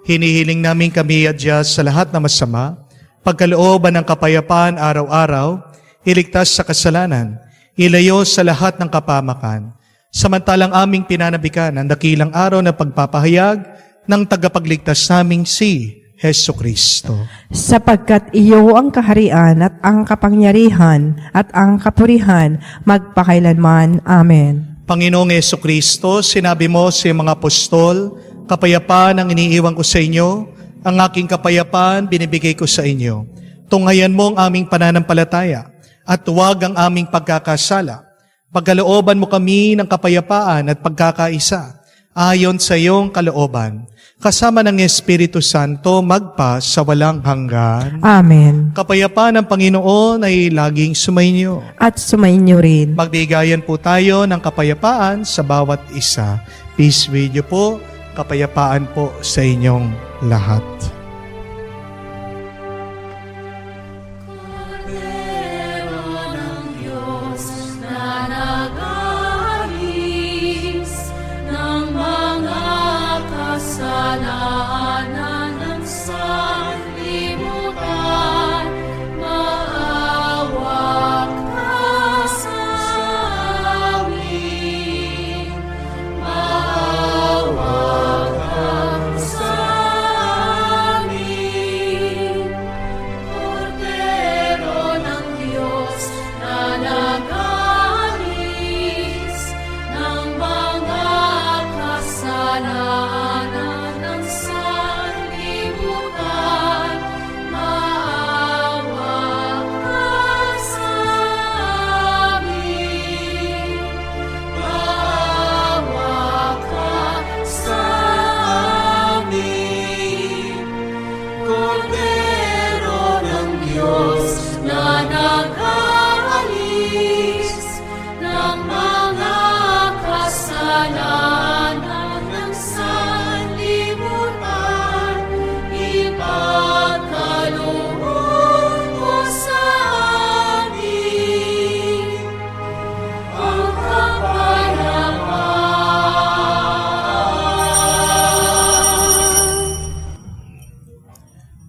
Hinihiling namin kami adya sa lahat na masama, pagkalooban ng kapayapaan araw-araw, iligtas sa kasalanan, ilayo sa lahat ng kapamakan, samantalang aming pinanabikan ang dakilang araw na pagpapahayag ng tagapagligtas naming si Hesu Kristo. Sapagkat iyo ang kaharian at ang kapangyarihan at ang kapurihan magpakailanman. Amen. Panginoong Hesu Kristo, sinabi mo sa mga apostol, kapayapaan ang iniiwan ko sa inyo, ang aking kapayapaan binibigay ko sa inyo. Tunghayan mo ang aming pananampalataya at huwag ang aming pagkakasala. Pagkalooban mo kami ng kapayapaan at pagkakaisa ayon sa iyong kalooban. Kasama ng Espiritu Santo magpa sa walang hanggan. Amen. Kapayapaan ng Panginoon ay laging sumainyo. At sumainyo rin. Magbigayan po tayo ng kapayapaan sa bawat isa. Peace with you po. Kapayapaan po sa inyong lahat.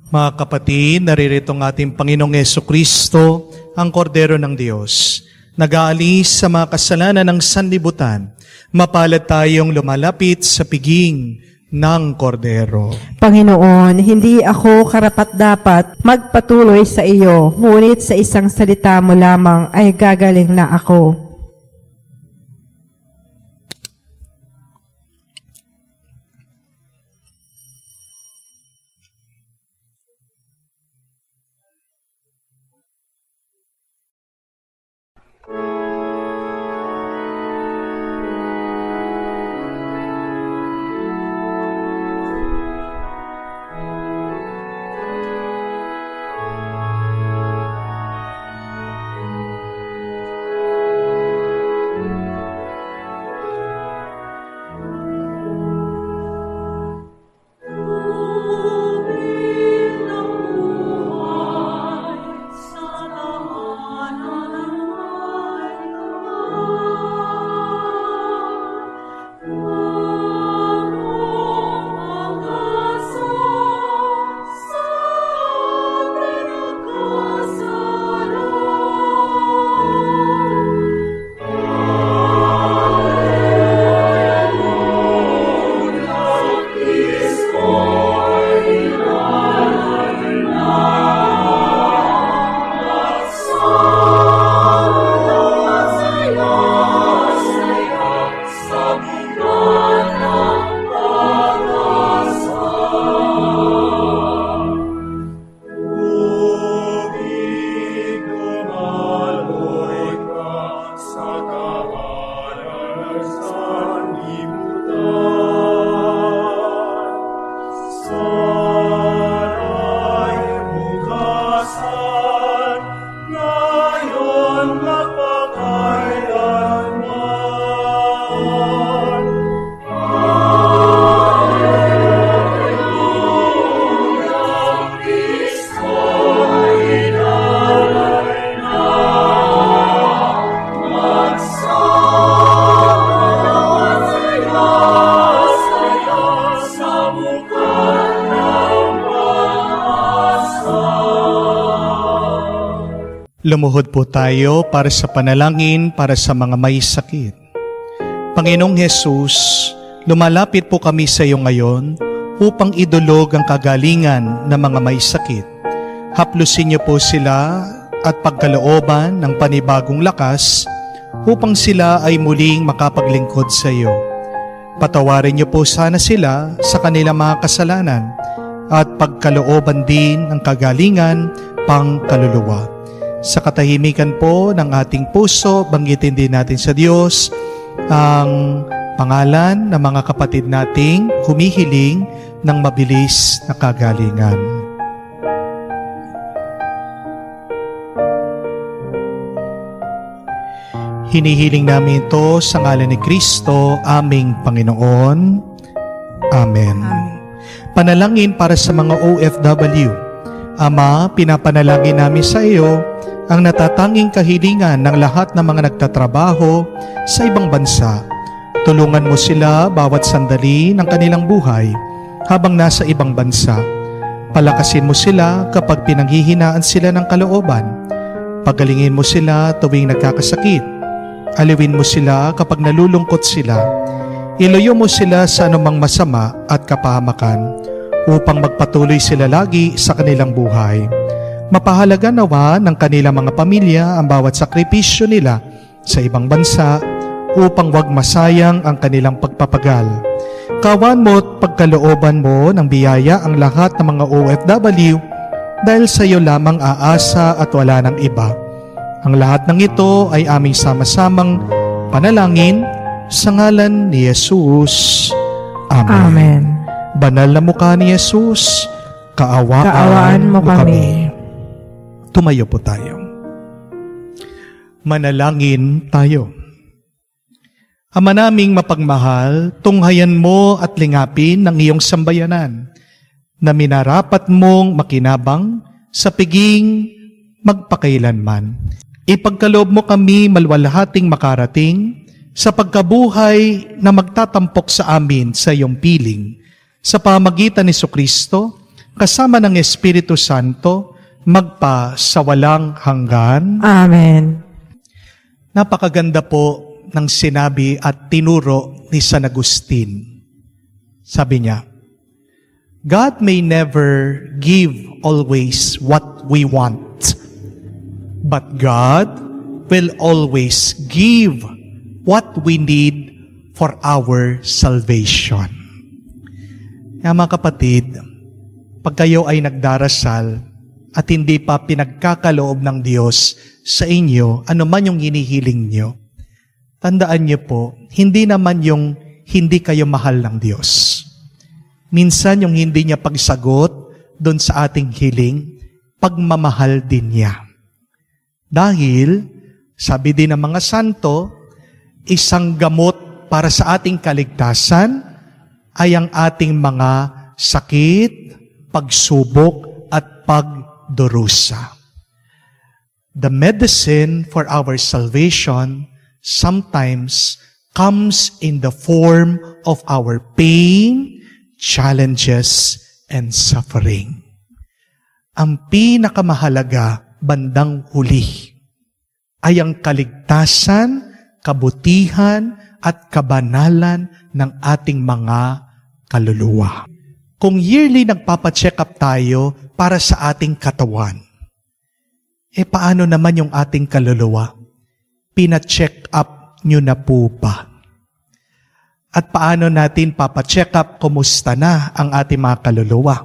Mga kapatid, naririto ang ating Panginoong Jesucristo, ang Kordero ng Diyos, nag-aalis sa mga kasalanan ng sanlibutan. Mapalad tayong lumalapit sa piging ng Kordero. Panginoon, hindi ako karapat-dapat magpatuloy sa iyo, ngunit sa isang salita mo lamang ay gagaling na ako. Lumuhod po tayo para sa panalangin para sa mga may sakit. Panginoong Hesus, lumalapit po kami sa iyo ngayon upang idulog ang kagalingan ng mga may sakit. Haplusin niyo po sila at pagkalooban ng panibagong lakas upang sila ay muling makapaglingkod sa iyo. Patawarin niyo po sana sila sa kanilang mga kasalanan at pagkalooban din ng kagalingan pang kaluluwa. Sa katahimikan po ng ating puso, banggitin din natin sa Diyos ang pangalan ng mga kapatid nating humihiling ng mabilis na kagalingan. Hinihiling namin ito sa ngalan ni Kristo, aming Panginoon. Amen. Panalangin para sa mga OFW. Ama, pinapanalangin namin sa iyo ang natatanging kahilingan ng lahat ng mga nagtatrabaho sa ibang bansa. Tulungan mo sila bawat sandali ng kanilang buhay habang nasa ibang bansa. Palakasin mo sila kapag pinanghihinaan sila ng kalooban. Pagalingin mo sila tuwing nagkakasakit. Aliwin mo sila kapag nalulungkot sila. Iluyo mo sila sa anumang masama at kapahamakan upang magpatuloy sila lagi sa kanilang buhay. Mapahalaga nawa ng kanilang mga pamilya ang bawat sakripisyo nila sa ibang bansa upang wag masayang ang kanilang pagpapagal. Kawan mo at pagkalooban mo ng biyaya ang lahat ng mga OFW dahil sa iyo lamang aasa at wala ng iba. Ang lahat ng ito ay aming sama-samang panalangin sa ngalan ni Jesus. Amen. Amen. Banal na mukha ni Jesus, kaawaan mo kami. Tumayo po tayo. Manalangin tayo. Ama naming mapagmahal, tunghayan mo at lingapin ng iyong sambayanan na minarapat mong makinabang sa piging magpakailanman. Ipagkaloob mo kami malwalhating makarating sa pagkabuhay na magtatampok sa amin sa iyong piling. Sa pamagitan ni Jesucristo, kasama ng Espiritu Santo, magpa sa walang hanggan. Amen. Napakaganda po ng sinabi at tinuro ni San Agustin. Sabi niya, God may never give always what we want, but God will always give what we need for our salvation. Kaya mga kapatid, pag kayo ay nagdarasal at hindi pa pinagkakaloob ng Diyos sa inyo, ano man yung hinihiling nyo, tandaan nyo po, hindi naman yung hindi kayo mahal ng Diyos. Minsan yung hindi niya pagsagot doon sa ating hiling, pagmamahal din niya. Dahil, sabi din ng mga santo, isang gamot para sa ating kaligtasan ay ang ating mga sakit, pagsubok at pagdurusa. The medicine for our salvation sometimes comes in the form of our pain, challenges, and suffering. Ang pinakamahalaga bandang huli ay ang kaligtasan, kabutihan, at kabanalan ng ating mga kaluluwa. Kung yearly nagpapacheck up tayo para sa ating katawan, paano naman yung ating kaluluwa? Pina-check up nyo na po ba? At paano natin papacheck up kumusta na ang ating mga kaluluwa?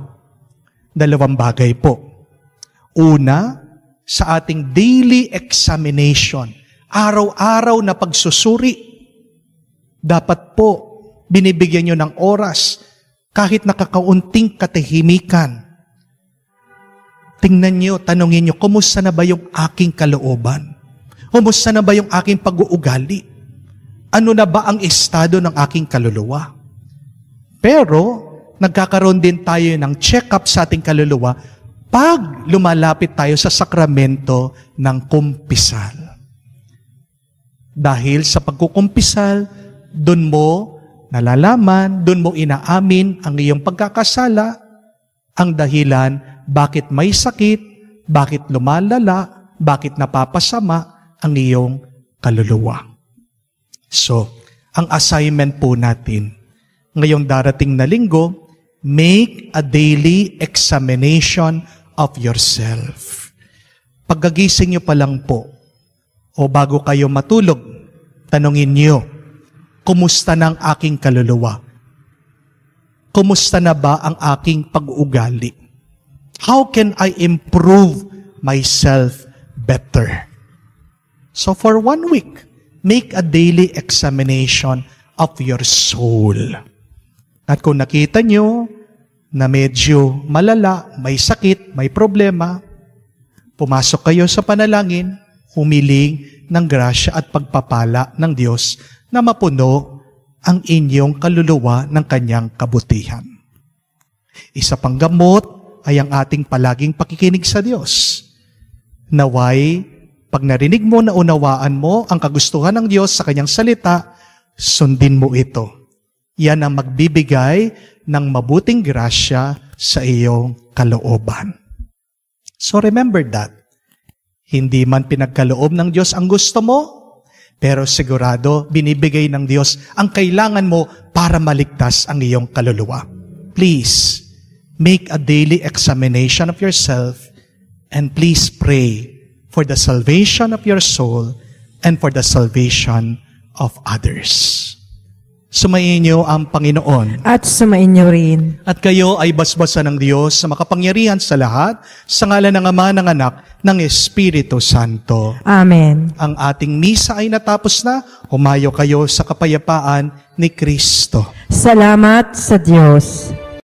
Dalawang bagay po. Una, sa ating daily examination, araw-araw na pagsusuri, dapat po binibigyan nyo ng oras kahit nakakaunting katahimikan. Tingnan nyo, tanungin nyo, kumusta na ba yung aking kalooban? Kumusta na ba yung aking pag-uugali? Ano na ba ang estado ng aking kaluluwa? Pero, nagkakaroon din tayo ng check-up sa ating kaluluwa pag lumalapit tayo sa sakramento ng kumpisal. Dahil sa pagkukumpisal, doon mo nalalaman, doon mo inaamin ang iyong pagkakasala, ang dahilan bakit may sakit, bakit lumalala, bakit napapasama ang iyong kaluluwa. So, ang assignment po natin ngayong darating na linggo, make a daily examination of yourself. Pagkagising nyo pa lang po, o bago kayo matulog, tanungin nyo, kumusta na ang aking kaluluwa? Kumusta na ba ang aking pag-uugali? How can I improve myself better? So for 1 week, make a daily examination of your soul. At kung nakita nyo na medyo malala, may sakit, may problema, pumasok kayo sa panalangin, humiling ng grasya at pagpapala ng Diyos na mapuno ang inyong kaluluwa ng kanyang kabutihan. Isa pang gamot ay ang ating palaging pakikinig sa Diyos. Naway, pag narinig mo na unawaan mo ang kagustuhan ng Diyos sa kanyang salita, sundin mo ito. Yan ang magbibigay ng mabuting grasya sa iyong kalooban. So remember that. Hindi man pinagkaloob ng Diyos ang gusto mo, pero sigurado binibigay ng Diyos ang kailangan mo para maligtas ang iyong kaluluwa. Please, make a daily examination of yourself and please pray for the salvation of your soul and for the salvation of others. Sumayin niyo ang Panginoon. At sumayin niyo rin. At kayo ay basbasan ng Diyos sa makapangyarihan sa lahat, sa ngalan ng Ama, ng Anak, ng Espiritu Santo. Amen. Ang ating misa ay natapos na. Humayo kayo sa kapayapaan ni Kristo. Salamat sa Diyos.